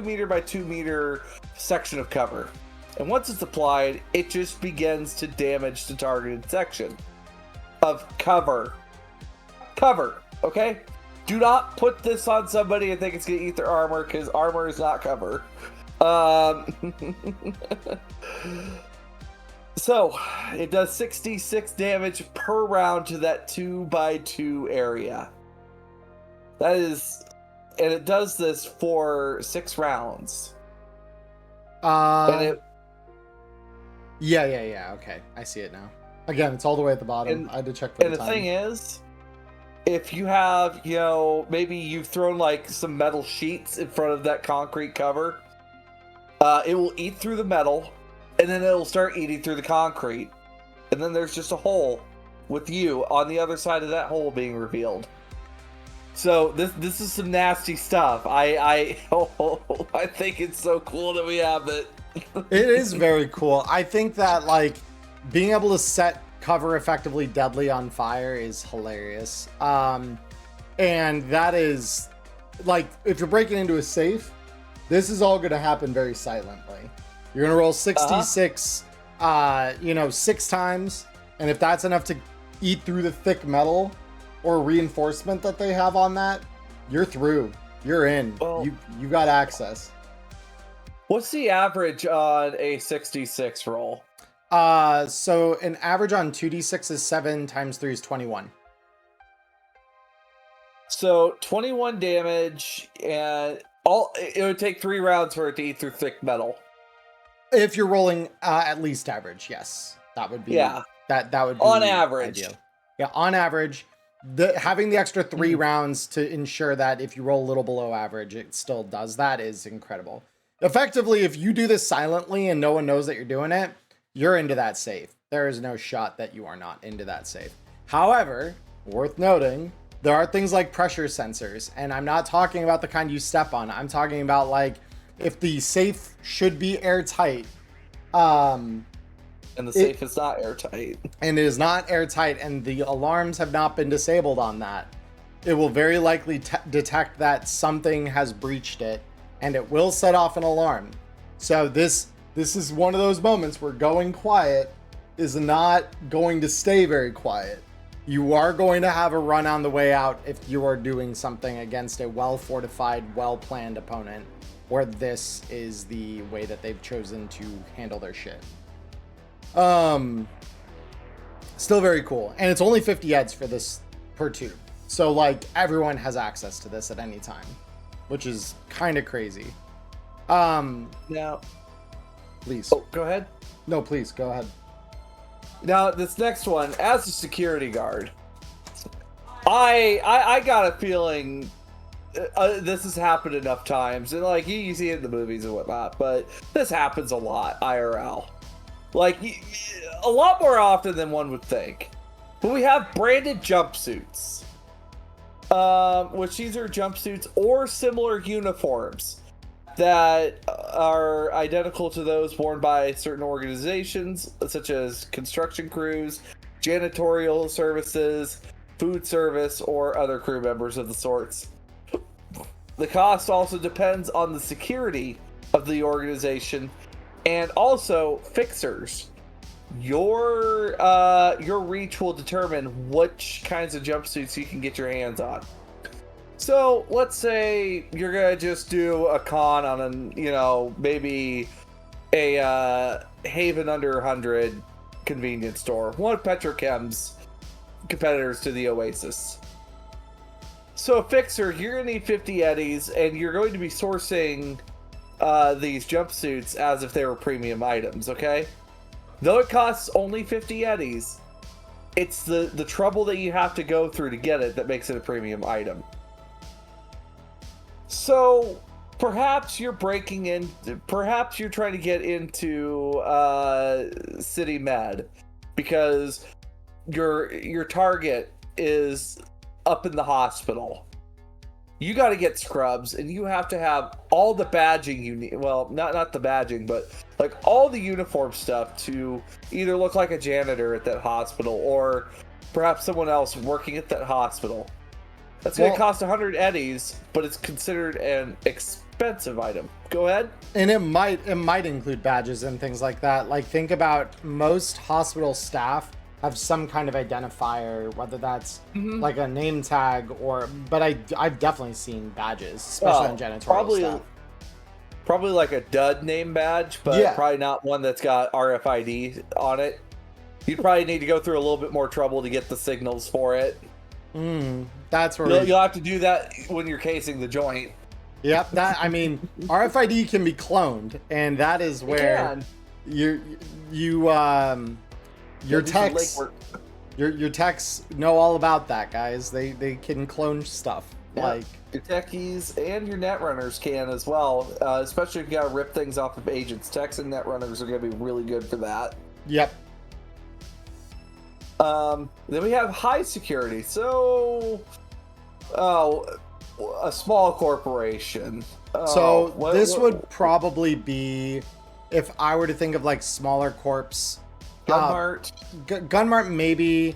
meter by 2 meter section of cover. And once it's applied, it just begins to damage the targeted section of cover. Cover, okay? Do not put this on somebody and think it's going to eat their armor, because armor is not cover. So, it does 66 damage per round to that 2 by 2 area. That is, and it does this for 6 rounds. Yeah. Okay, I see it now. Again, it's all the way at the bottom. I had to check for the time. And the thing is, if you have, maybe you've thrown like some metal sheets in front of that concrete cover, it will eat through the metal, and then it'll start eating through the concrete, and then there's just a hole with you on the other side of that hole being revealed. So this is some nasty stuff. I think it's so cool that we have it. It is very cool. I think that being able to set cover effectively deadly on fire is hilarious. And that is if you're breaking into a safe, this is all going to happen very silently. You're going to roll 66, 6 times. And if that's enough to eat through the thick metal or reinforcement that they have on that, you're through. You're in. Well, you got access. What's the average on a 66 roll? So an average on 2d6 is 7 times 3 is 21. So 21 damage, and it would take 3 rounds for it to eat through thick metal. If you're rolling at least average, yes, that would be that would be on average. Ideal. Yeah, on average, having the extra 3 rounds to ensure that if you roll a little below average, it still does that is incredible. Effectively, if you do this silently and no one knows that you're doing it, you're into that safe. There is no shot that you are not into that safe. However, worth noting, there are things like pressure sensors, and I'm not talking about the kind you step on. I'm talking about like if the safe should be airtight, and the safe is not airtight, and it is not airtight, and the alarms have not been disabled on that, it will very likely detect that something has breached it, and it will set off an alarm. So this is one of those moments where going quiet is not going to stay very quiet. You are going to have a run on the way out if you are doing something against a well-fortified, well-planned opponent, where this is the way that they've chosen to handle their shit. Still very cool. And it's only 50 eds for this per tube. So like everyone has access to this at any time, which is kind of crazy. Now, please. Oh, go ahead. No, please go ahead. Now, this next one, as a security guard, I got a feeling this has happened enough times, and like you see it in the movies and whatnot, but this happens a lot IRL, like a lot more often than one would think. But we have branded jumpsuits, which these are jumpsuits or similar uniforms that are identical to those worn by certain organizations, such as construction crews, janitorial services, food service, or other crew members of the sorts. The cost also depends on the security of the organization and also fixers. Your reach will determine which kinds of jumpsuits you can get your hands on. So let's say you're gonna just do a con on maybe a Haven under 100 convenience store, one of Petrochem's competitors to the Oasis. So a fixer, you're gonna need 50 eddies, and you're going to be sourcing these jumpsuits as if they were premium items. Okay, though it costs only 50 eddies, it's the trouble that you have to go through to get it that makes it a premium item. So perhaps you're perhaps you're trying to get into City Med because your target is up in the hospital. You got to get scrubs, and you have to have all the badging you need. Well, not the badging, but like all the uniform stuff to either look like a janitor at that hospital or perhaps someone else working at that hospital. That's going to cost 100 eddies, but it's considered an expensive item. Go ahead. And it might include badges and things like that. Like, think about most hospital staff have some kind of identifier, whether that's like a name tag but I've definitely seen badges, especially on janitorial staff. Probably like a dud name badge, but probably not one that's got RFID on it. You'd probably need to go through a little bit more trouble to get the signals for it. That's where you'll have to do that when you're casing the joint. Yep, RFID can be cloned, and that is where your techs know all about that, guys. They can clone stuff. Yeah. Like your techies and your netrunners can as well, especially if you gotta rip things off of agents. Techs and netrunners are gonna be really good for that. Yep. Then we have high security. So, a small corporation. This would probably be, if I were to think of like smaller corps. Gunmart. Gunmart maybe.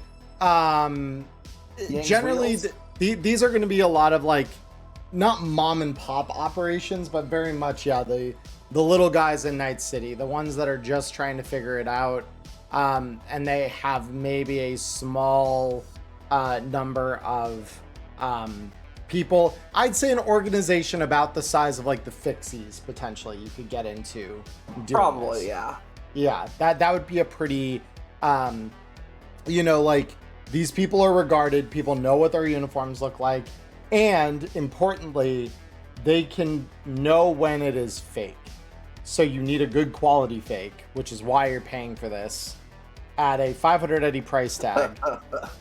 Generally, these are going to be a lot of like not mom and pop operations, but very much, yeah, the little guys in Night City, the ones that are just trying to figure it out, and they have maybe a small number of people. I'd say an organization about the size of like the Fixies potentially you could get into. Probably, this. yeah. Yeah, that would be a pretty, like these people are regarded. People know what their uniforms look like, and importantly, they can know when it is fake. So you need a good quality fake, which is why you're paying for this at a 500 Eddie price tag.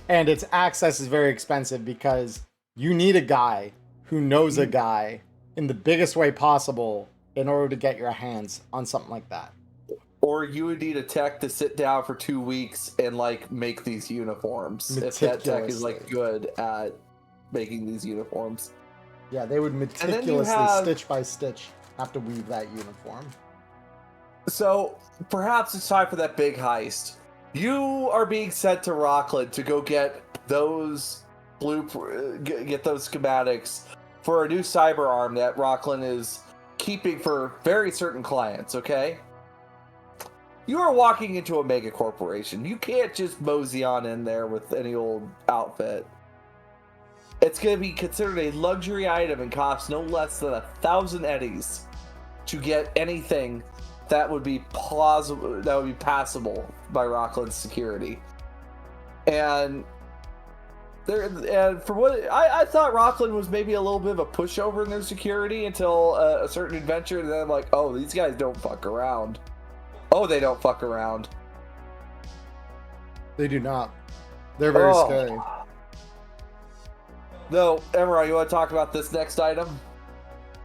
And its access is very expensive because you need a guy who knows a guy in the biggest way possible in order to get your hands on something like that. Or you would need a tech to sit down for 2 weeks and like make these uniforms. If that tech is like good at making these uniforms. Yeah, they would meticulously, stitch by stitch, have to weave that uniform. So perhaps it's time for that big heist. You are being sent to Rockland to go get those get those schematics for a new cyber arm that Rockland is keeping for very certain clients, okay? You are walking into a mega corporation. You can't just mosey on in there with any old outfit. It's going to be considered a luxury item and cost no less than 1,000 eddies to get anything that would be plausible, that would be passable by Rockland's security. And for what I thought, Rockland was maybe a little bit of a pushover in their security until a certain adventure, and then I'm like, oh, these guys don't fuck around. Oh, they don't fuck around. They do not. They're very scary. No, Emmerron, you want to talk about this next item?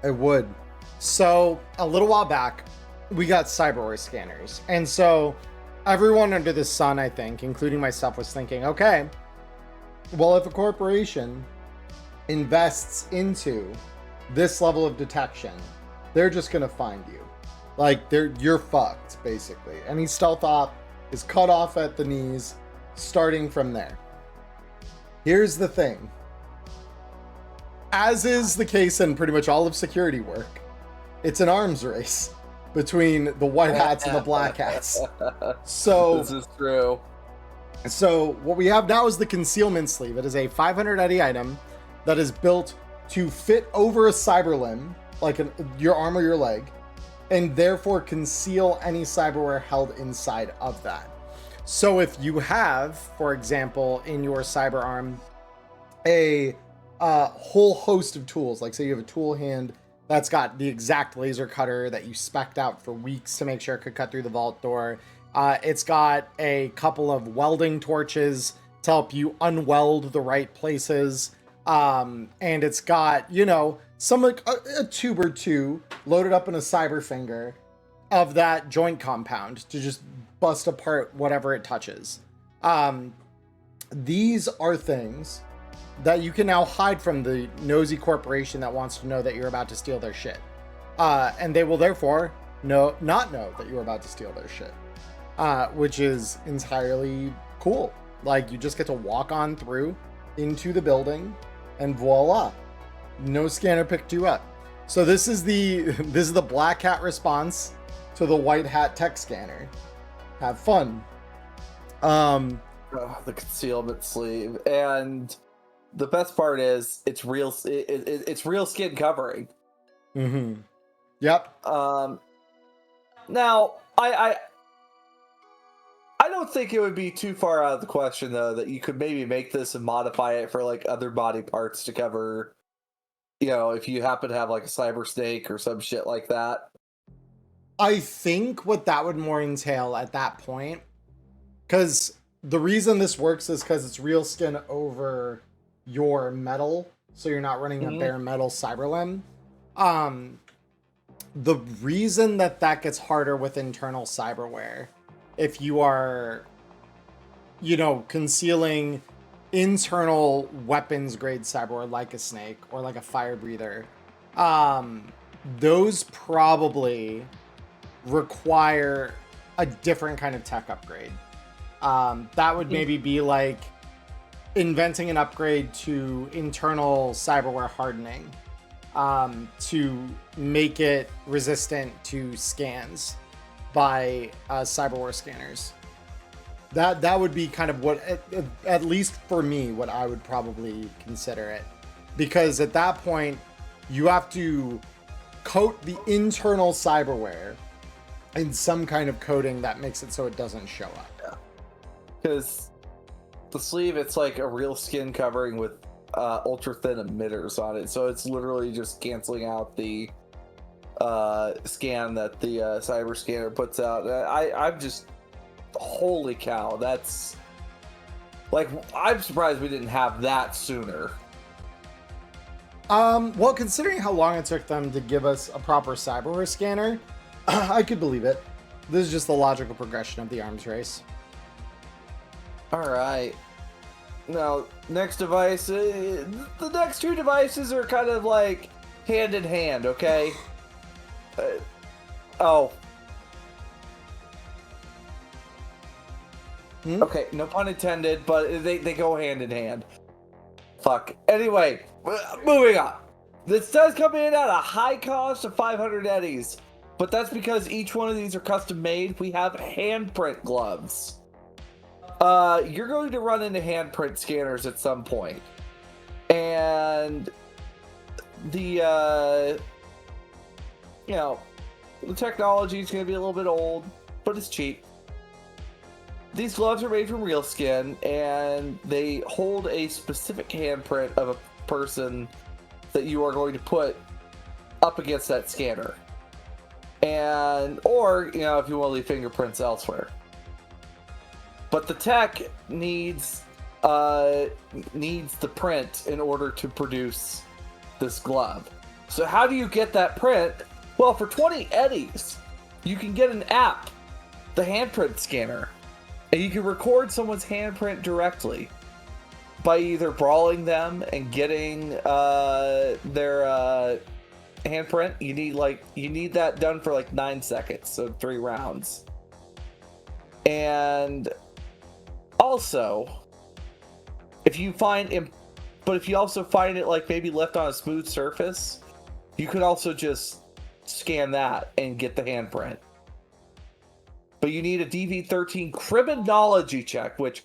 I would. So, a little while back, we got cyberware scanners. And so, everyone under the sun, I think, including myself, was thinking, okay, well, if a corporation invests into this level of detection, they're just going to find you. Like, you're fucked, basically. Any stealth op is cut off at the knees, starting from there. Here's the thing. As is the case in pretty much all of security work, it's an arms race between the white hats and the black hats. So this is true. So what we have now is the concealment sleeve. It is a 500 Eddie item that is built to fit over a cyber limb, like your arm or your leg, and therefore conceal any cyberware held inside of that. So if you have, for example, in your cyber arm, a whole host of tools, like say you have a tool hand that's got the exact laser cutter that you spec'd out for weeks to make sure it could cut through the vault door. It's got a couple of welding torches to help you unweld the right places. And it's got, some like a tube or two loaded up in a cyber finger of that joint compound to just bust apart whatever it touches. These are things that you can now hide from the nosy corporation that wants to know that you're about to steal their shit. And they will therefore not know that you're about to steal their shit, which is entirely cool. Like, you just get to walk on through into the building and voila, no scanner picked you up. So this is the black hat response to the white hat tech scanner. Have fun. The concealment sleeve, and the best part is it's real. It's real skin covering. Mm-hmm. Yep. Now I don't think it would be too far out of the question though that you could maybe make this and modify it for like other body parts to cover. If you happen to have like a cyber snake or some shit like that. I think what that would more entail at that point, because the reason this works is because it's real skin over your metal, so you're not running a bare metal cyber limb. The reason that gets harder with internal cyberware, if you are, concealing internal weapons grade cyberware like a snake or like a fire breather, those probably require a different kind of tech upgrade. That would maybe be like inventing an upgrade to internal cyberware hardening, to make it resistant to scans by cyberwar scanners. That would be kind of what, at least for me, what I would probably consider it. Because at that point, you have to coat the internal cyberware in some kind of coating that makes it so it doesn't show up. Yeah. Because the sleeve, it's like a real skin covering with ultra thin emitters on it. So it's literally just canceling out the scan that the cyber scanner puts out. I'm just, holy cow, that's like, I'm surprised we didn't have that sooner. Well, considering how long it took them to give us a proper cyberware scanner, I could believe it. This is just the logical progression of the arms race. All right. Now, next device, the next two devices are kind of like hand in hand, okay? Okay, no pun intended, but they go hand in hand. Fuck. Anyway, moving on. This does come in at a high cost of 500 eddies, but that's because each one of these are custom made. We have handprint gloves. You're going to run into handprint scanners at some point. And the technology is going to be a little bit old, but it's cheap. These gloves are made from real skin, and they hold a specific handprint of a person that you are going to put up against that scanner. And, or, if you want to leave fingerprints elsewhere. But the tech needs the print in order to produce this glove. So how do you get that print? Well, for 20 eddies, you can get an app, the handprint scanner. And you can record someone's handprint directly by either brawling them and getting their handprint. You need that done for like 9 seconds, so 3 rounds. And also, if you also find it like maybe left on a smooth surface, you could also just scan that and get the handprint. But you need a DV13 criminology check, which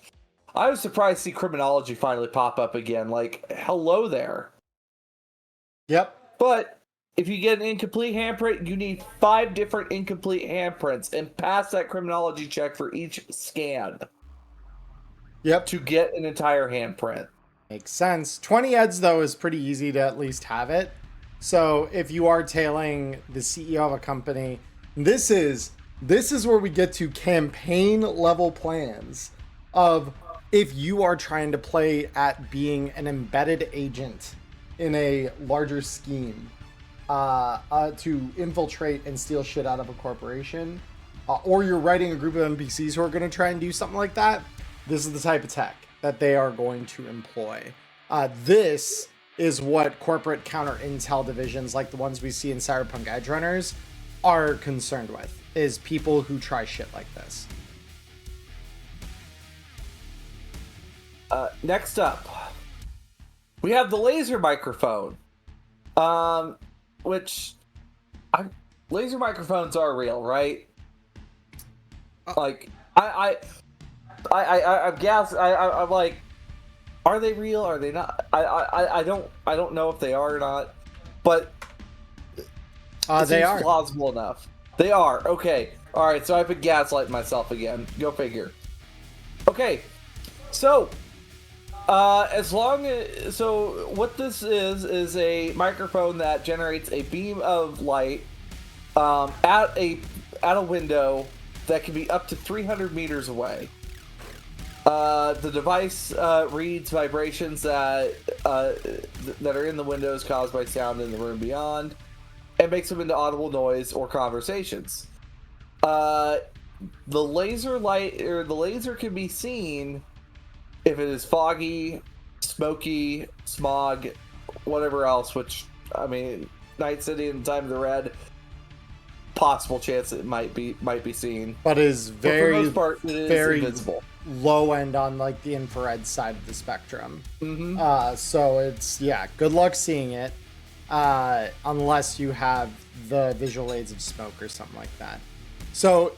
I was surprised to see criminology finally pop up again. Like, hello there. Yep. But if you get an incomplete handprint, you need 5 different incomplete handprints and pass that criminology check for each scan. Yep. To get an entire handprint. Makes sense. 20 eds, though, is pretty easy to at least have it. So if you are tailing the CEO of a company, this is where we get to campaign level plans of if you are trying to play at being an embedded agent in a larger scheme to infiltrate and steal shit out of a corporation, or you're writing a group of NPCs who are going to try and do something like that. This is the type of tech that they are going to employ. This is what corporate counter intel divisions like the ones we see in Cyberpunk Edge Runners are concerned with, is people who try shit like this. Next up, we have the laser microphone, which laser microphones are real, right? Like, I'm like, are they real? Are they not? I don't know if they are or not, but they are plausible enough. They are. Okay. All right. So I've been gaslighting myself again. Go figure. Okay. So, what this is a microphone that generates a beam of light at a window that can be up to 300 meters away. The device reads vibrations that are in the windows caused by sound in the room beyond, and makes them into audible noise or conversations. The laser can be seen if it is foggy, smoky, smog, whatever else. Which, I mean, Night City and Time of the Red, possible chance it might be seen, but is very, for the most part, it is very invisible. Low end on like the infrared side of the spectrum. Mm-hmm. So it's, good luck seeing it. unless you have the visual aids of smoke or something like that. So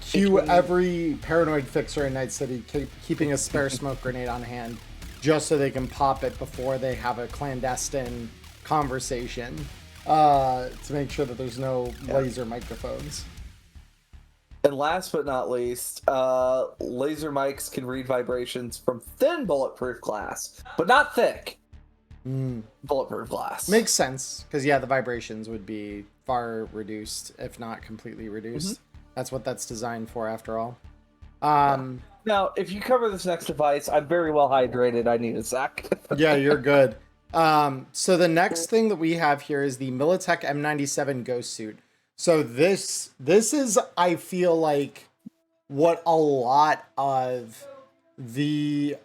cue every paranoid fixer in Night City keeping a spare smoke grenade on hand, just so they can pop it before they have a clandestine conversation, to make sure that there's no laser microphones. And last but not least, laser mics can read vibrations from thin bulletproof glass, but not thick. Bulletproof glass. Makes sense, because the vibrations would be far reduced, if not completely reduced. That's what that's designed for, after all. Now, if you cover this next device, I'm very well hydrated. I need a sec. Yeah, you're good. So the next thing that we have here is the Militech M97 Ghost Suit. So this is, I feel like, what a lot of the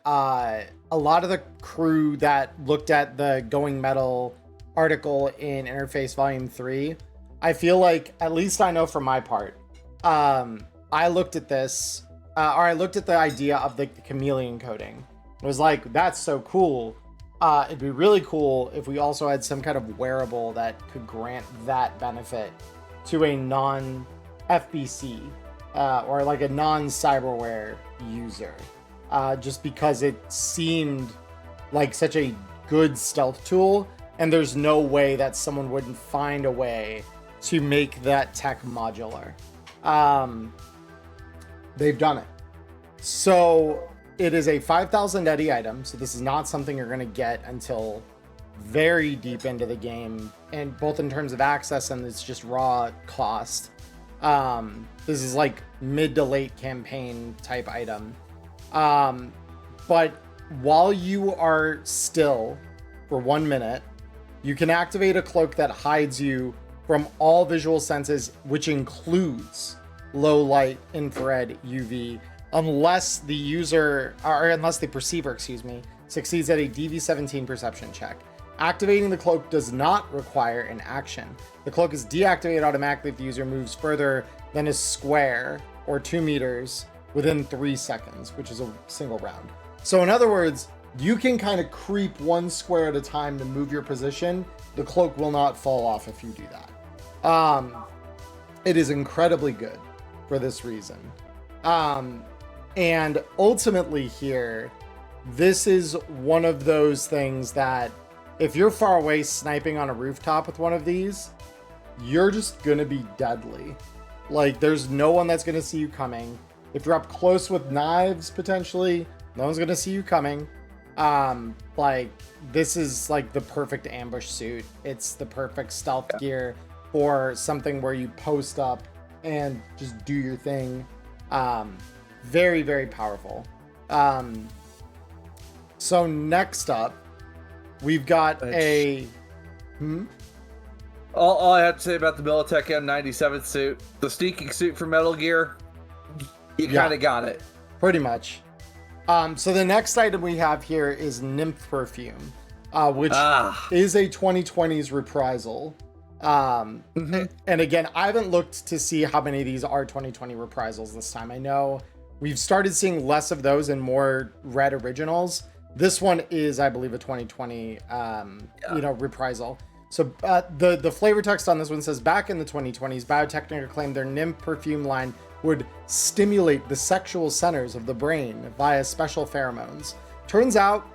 crew that looked at the Going Metal article in Interface Volume 3, I feel like, at least I know for my part, I looked at this, or I looked at the idea of the chameleon coating. It was like, that's so cool. It'd be really cool if we also had some kind of wearable that could grant that benefit to a non-FBC, or like a non-cyberware user. Just because it seemed like such a good stealth tool, and there's no way that someone wouldn't find a way to make that tech modular. They've done it. So it is a 5,000 eddy item, so this is not something you're going to get until very deep into the game, and both in terms of access and it's just raw cost. This is like mid to late campaign type item. But while you are still for 1 minute, you can activate a cloak that hides you from all visual senses, which includes low light, infrared, UV, unless the user, or unless the perceiver, succeeds at a DV17 perception check. Activating the cloak does not require an action. The cloak is deactivated automatically if the user moves further than a square or 2 meters within 3 seconds, which is a single round. So in other words, you can kind of creep 1 square at a time to move your position. The cloak will not fall off if you do that. It is incredibly good for this reason. And ultimately here, this is one of those things that if you're far away sniping on a rooftop with one of these, you're just gonna be deadly. Like, there's no one that's gonna see you coming. If you're up close with knives, potentially, no one's gonna see you coming. Like, this is like the perfect ambush suit. It's the perfect stealth gear for something where you post up and just do your thing. Very, very powerful. So next up, we've got All I have to say about the Militech M97 suit, the sneaking suit for Metal Gear, you kind of got it. Pretty much. So the next item we have here is Nymph Perfume, which is a 2020s reprisal. And again, I haven't looked to see how many of these are 2020 reprisals this time. I know we've started seeing less of those and more Red originals. This one is, I believe, a 2020 reprisal. So the flavor text on this one says, back in the 2020s, Biotechnica claimed their Nymph perfume line would stimulate the sexual centers of the brain via special pheromones. Turns out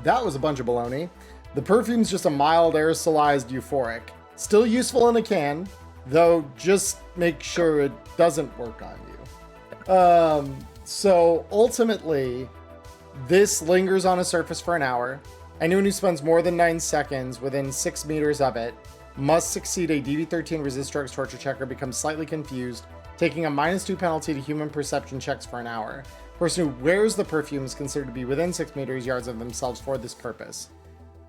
that was a bunch of baloney. The perfume's just a mild aerosolized euphoric. Still useful in a can, though just make sure it doesn't work on you. So ultimately, this lingers on a surface for an hour. Anyone who spends more than 9 seconds within 6 meters of it must succeed a DV13 resist drugs torture check or become slightly confused, taking a -2 penalty to human perception checks for an hour. Person who wears the perfume is considered to be within 6 meters yards of themselves for this purpose.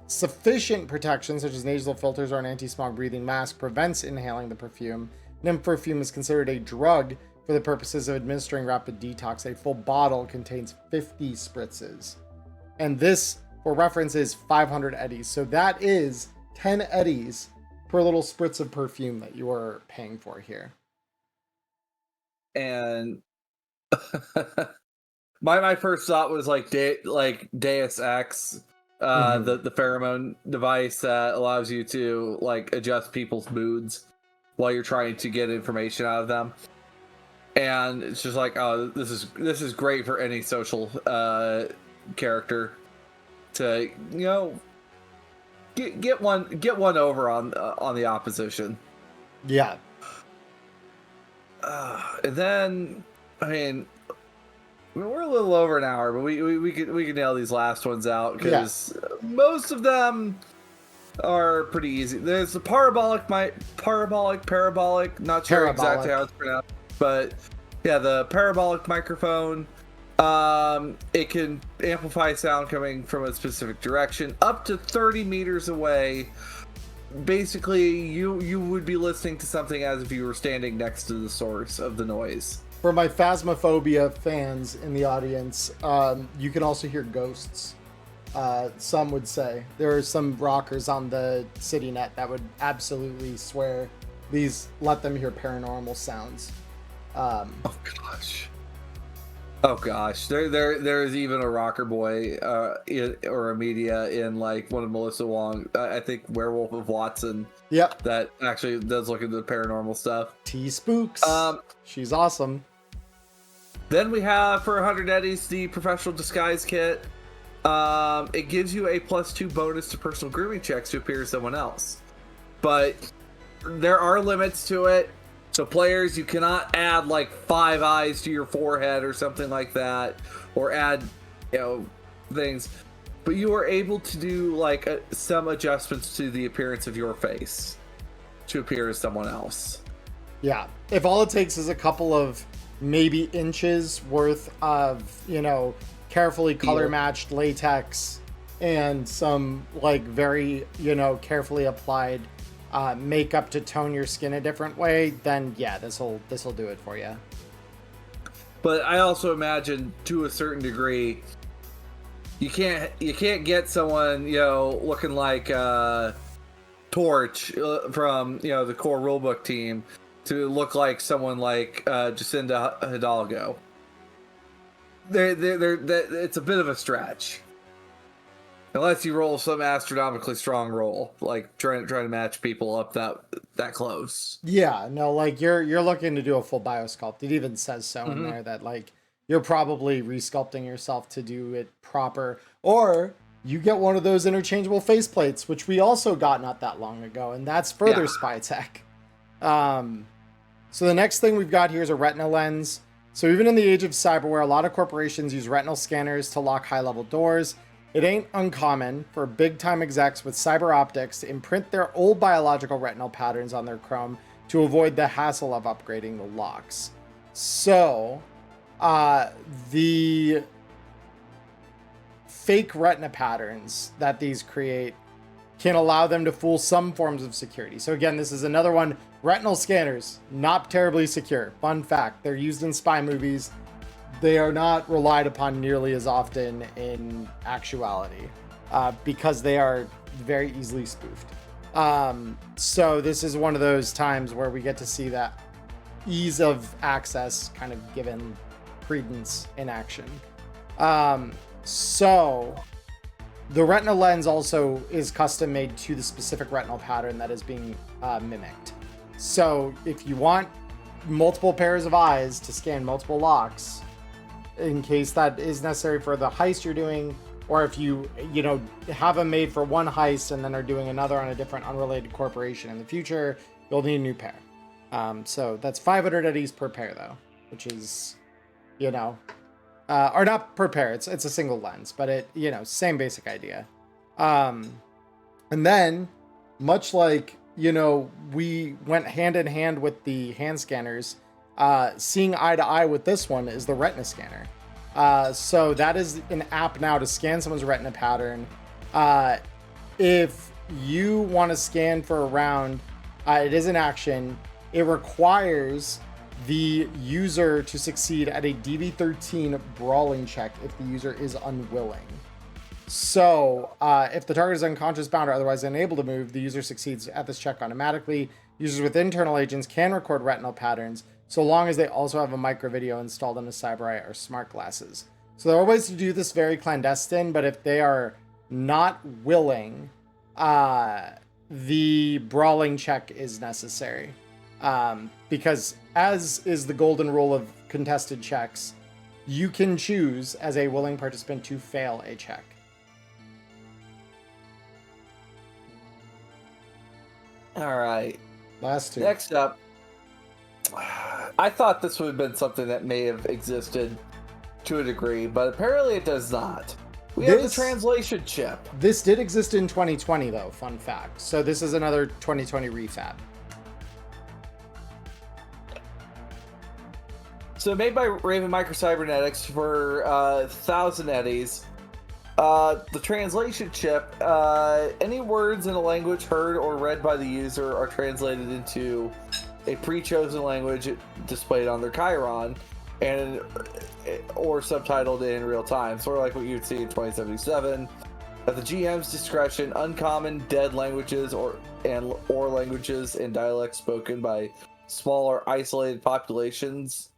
Sufficient protection, such as nasal filters or an anti-smog breathing mask, prevents inhaling the perfume. Nymph perfume is considered a drug for the purposes of administering rapid detox. A full bottle contains 50 spritzes. And this, for reference, is 500 eddies. So that is 10 eddies per little spritz of perfume that you are paying for here. And my first thought was like Deus Ex, the pheromone device that allows you to like adjust people's moods while you're trying to get information out of them. And it's just like, oh, this is great for any social character to, you know, get one over on the opposition. Yeah. And then, I mean, we're a little over an hour, but we can nail these last ones out because most of them are pretty easy. There's the parabolic, not sure exactly how it's pronounced, but yeah, the parabolic microphone. It can amplify sound coming from a specific direction up to 30 meters away. Basically, you would be listening to something as if you were standing next to the source of the noise. For my Phasmophobia fans in the audience, you can also hear ghosts. Some would say. There are some rockers on the CityNet that would absolutely swear these let them hear paranormal sounds. Oh gosh, there's even a rocker boy or a media in like one of Melissa Wong, I think Werewolf of Watson. Yep. That actually does look into the paranormal stuff. T-Spooks. She's awesome. Then we have for 100 eddies the professional disguise kit. It gives you a +2 bonus to personal grooming checks to appear as someone else, but there are limits to it. So players, you cannot add like 5 eyes to your forehead or something like that, or add, you know, things. But you are able to do like some adjustments to the appearance of your face to appear as someone else. Yeah, if all it takes is a couple of maybe inches worth of, you know, carefully color matched latex and some like very, you know, carefully applied makeup to tone your skin a different way, then yeah, this will do it for you. But I also imagine to a certain degree, you can't get someone, you know, looking like Torch from, you know, the core rulebook team to look like someone like Jacinda Hidalgo. It's a bit of a stretch. Unless you roll some astronomically strong roll, like trying to match people up that close. Yeah, no, like you're looking to do a full biosculpt. It even says so in there that like you're probably resculpting yourself to do it proper, or you get one of those interchangeable faceplates, which we also got not that long ago, and that's further spy tech. So the next thing we've got here is a retina lens. So even in the age of cyberware, a lot of corporations use retinal scanners to lock high-level doors. It ain't uncommon for big-time execs with cyber optics to imprint their old biological retinal patterns on their chrome to avoid the hassle of upgrading the locks. So, the fake retina patterns that these create can allow them to fool some forms of security. So again, this is another one. Retinal scanners, not terribly secure. Fun fact, they're used in spy movies. They are not relied upon nearly as often in actuality because they are very easily spoofed. So this is one of those times where we get to see that ease of access kind of given credence in action. So the retina lens also is custom made to the specific retinal pattern that is being mimicked. So if you want multiple pairs of eyes to scan multiple locks, in case that is necessary for the heist you're doing, or if you know, have them made for one heist and then are doing another on a different unrelated corporation in the future, you'll need a new pair. So that's 500 eddies per pair though, which is, you know, or not per pair, it's a single lens, but it, you know, same basic idea. And then much like, you know, we went hand in hand with the hand scanners, seeing eye to eye with this one is the retina scanner. So that is an app now to scan someone's retina pattern. If you want to scan for a round, it is an action. It requires the user to succeed at a DV13 brawling check if the user is unwilling. So if the target is unconscious, bound, or otherwise unable to move, the user succeeds at this check automatically. Users with internal agents can record retinal patterns so long as they also have a micro video installed on the CyberEye or smart glasses. So there are ways to do this very clandestine, but if they are not willing, the brawling check is necessary. Because as is the golden rule of contested checks, you can choose as a willing participant to fail a check. All right. Last two. Next up, I thought this would have been something that may have existed to a degree, but apparently it does not. We have the translation chip. This did exist in 2020, though, fun fact. So this is another 2020 refab. So made by Raven Microcybernetics for 1,000 eddies. The translation chip, any words in a language heard or read by the user are translated into a pre-chosen language displayed on their Chiron and or subtitled in real time, sort of like what you'd see in 2077. At the GM's discretion, uncommon dead languages or languages and dialects spoken by smaller isolated populations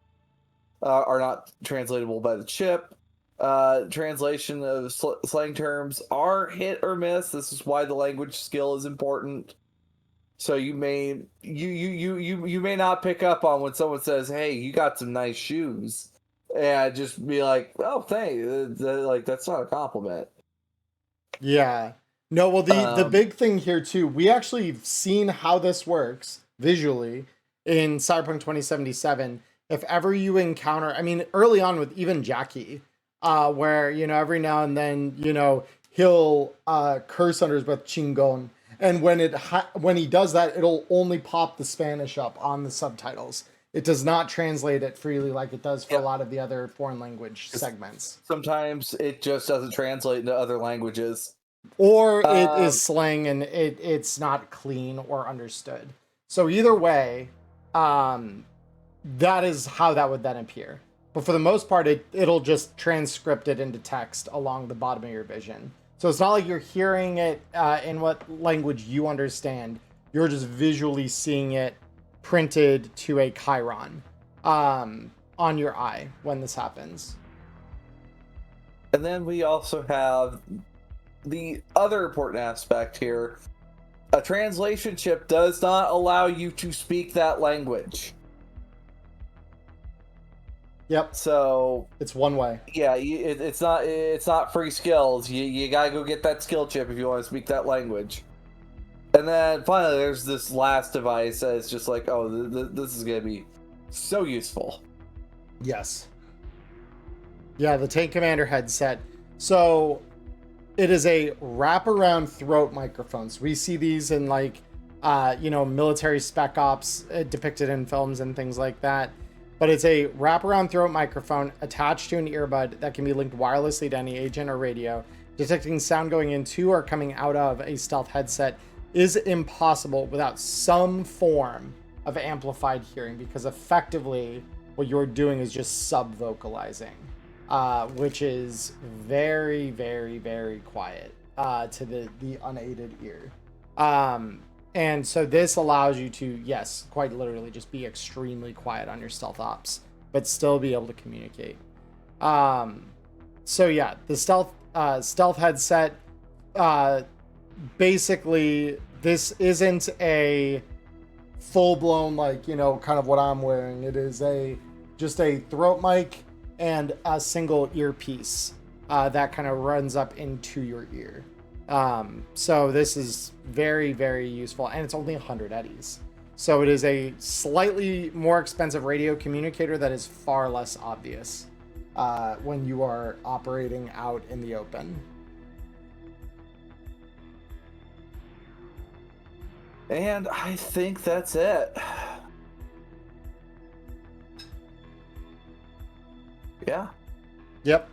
are not translatable by the chip. Translation of slang terms are hit or miss. This is why the language skill is important. So you may not pick up on when someone says, "Hey, you got some nice shoes," and just be like, "Oh, thanks." Like that's not a compliment. Yeah. No, well, the big thing here too, we actually have seen how this works visually in Cyberpunk 2077. If ever you encounter, I mean, early on with even Jackie, where, you know, every now and then, you know, he'll curse under his breath chingon. And when he does that, it'll only pop the Spanish up on the subtitles. It does not translate it freely like it does for a lot of the other foreign language segments. Sometimes it just doesn't translate into other languages. Or it is slang and it's not clean or understood. So either way, that is how that would then appear. But for the most part, it'll just transcript it into text along the bottom of your vision. So it's not like you're hearing it in what language you understand. You're just visually seeing it printed to a Chiron on your eye when this happens. And then we also have the other important aspect here. A translation chip does not allow you to speak that language. Yep. So it's one way. Yeah, it's not free skills. You gotta go get that skill chip if you want to speak that language. And then finally, there's this last device that's just like, oh, this is gonna be so useful. Yes. Yeah, the Tank Commander headset. So it is a wraparound throat microphone. So we see these in like, military spec ops depicted in films and things like that. But it's a wraparound throat microphone attached to an earbud that can be linked wirelessly to any agent or radio. Detecting sound going into or coming out of a stealth headset is impossible without some form of amplified hearing, because effectively what you're doing is just sub-vocalizing, which is very, very, very quiet to the unaided ear. And so this allows you to, yes, quite literally just be extremely quiet on your stealth ops, but still be able to communicate. So yeah, the stealth headset, basically this isn't a full-blown, like, kind of what I'm wearing. It is just a throat mic and a single earpiece that kind of runs up into your ear. So this is very, very useful, and it's only 100 eddies. So it is a slightly more expensive radio communicator that is far less obvious when you are operating out in the open. And I think that's it. Yeah. Yep.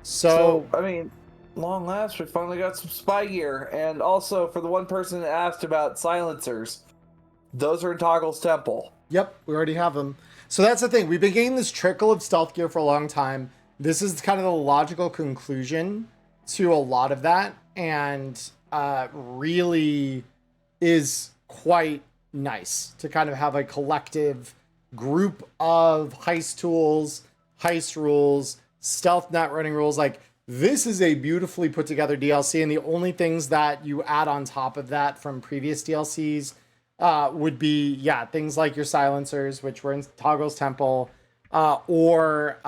So I mean, long last, we finally got some spy gear. And also, for the one person that asked about silencers, those are in Toggle's temple. Yep, we already have them. So that's the thing. We've been getting this trickle of stealth gear for a long time. This is kind of the logical conclusion to a lot of that, and really is quite nice to kind of have a collective group of heist tools, heist rules, stealth net running rules. Like, This is a beautifully put together DLC, and the only things that you add on top of that from previous DLCs would be, things like your silencers, which were in Toggle's Temple, or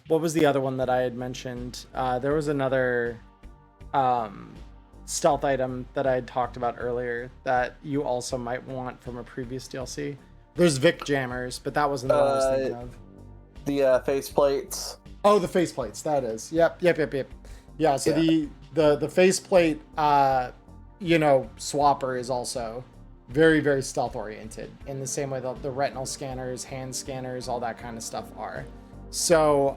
what was the other one that I had mentioned? There was another stealth item that I had talked about earlier that you also might want from a previous DLC. There's Vic Jammers, but that wasn't the one I was thinking of. The face plates. Oh, the faceplates. That is. Yep. Yeah. So the faceplate, swapper is also very, very stealth oriented in the same way that the retinal scanners, hand scanners, all that kind of stuff are. So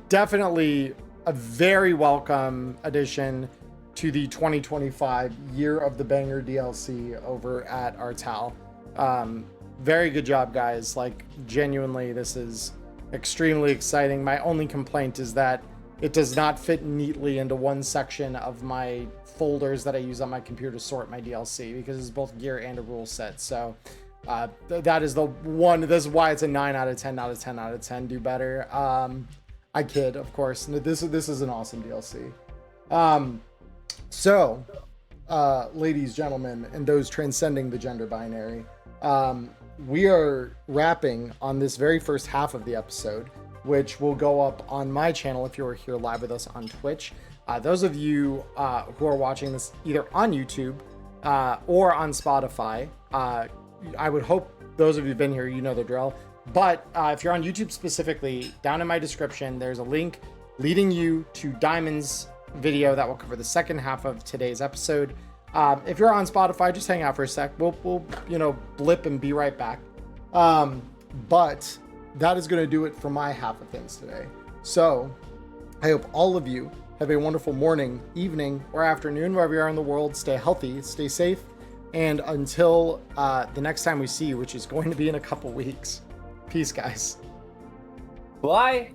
definitely a very welcome addition to the 2025 Year of the Banger DLC over at Artal. Very good job, guys. Like, genuinely, this is extremely exciting. My only complaint is that it does not fit neatly into one section of my folders that I use on my computer to sort my DLC, because it's both gear and a rule set. So that is the one. This is why it's a 9 out of 10 out of 10 out of 10. Do better. I kid, of course. This is an awesome DLC. So ladies, gentlemen, and those transcending the gender binary, we are wrapping on this very first half of the episode, which will go up on my channel if you're here live with us on Twitch. Those of you who are watching this either on YouTube or on Spotify, I would hope those of you who've been here, you know the drill. But if you're on YouTube specifically, down in my description, there's a link leading you to Diamond's video that will cover the second half of today's episode. If you're on Spotify, just hang out for a sec. We'll blip and be right back. But that is going to do it for my half of things today. So I hope all of you have a wonderful morning, evening, or afternoon, wherever you are in the world. Stay healthy, stay safe, and until the next time we see you, which is going to be in a couple weeks. Peace, guys. Bye.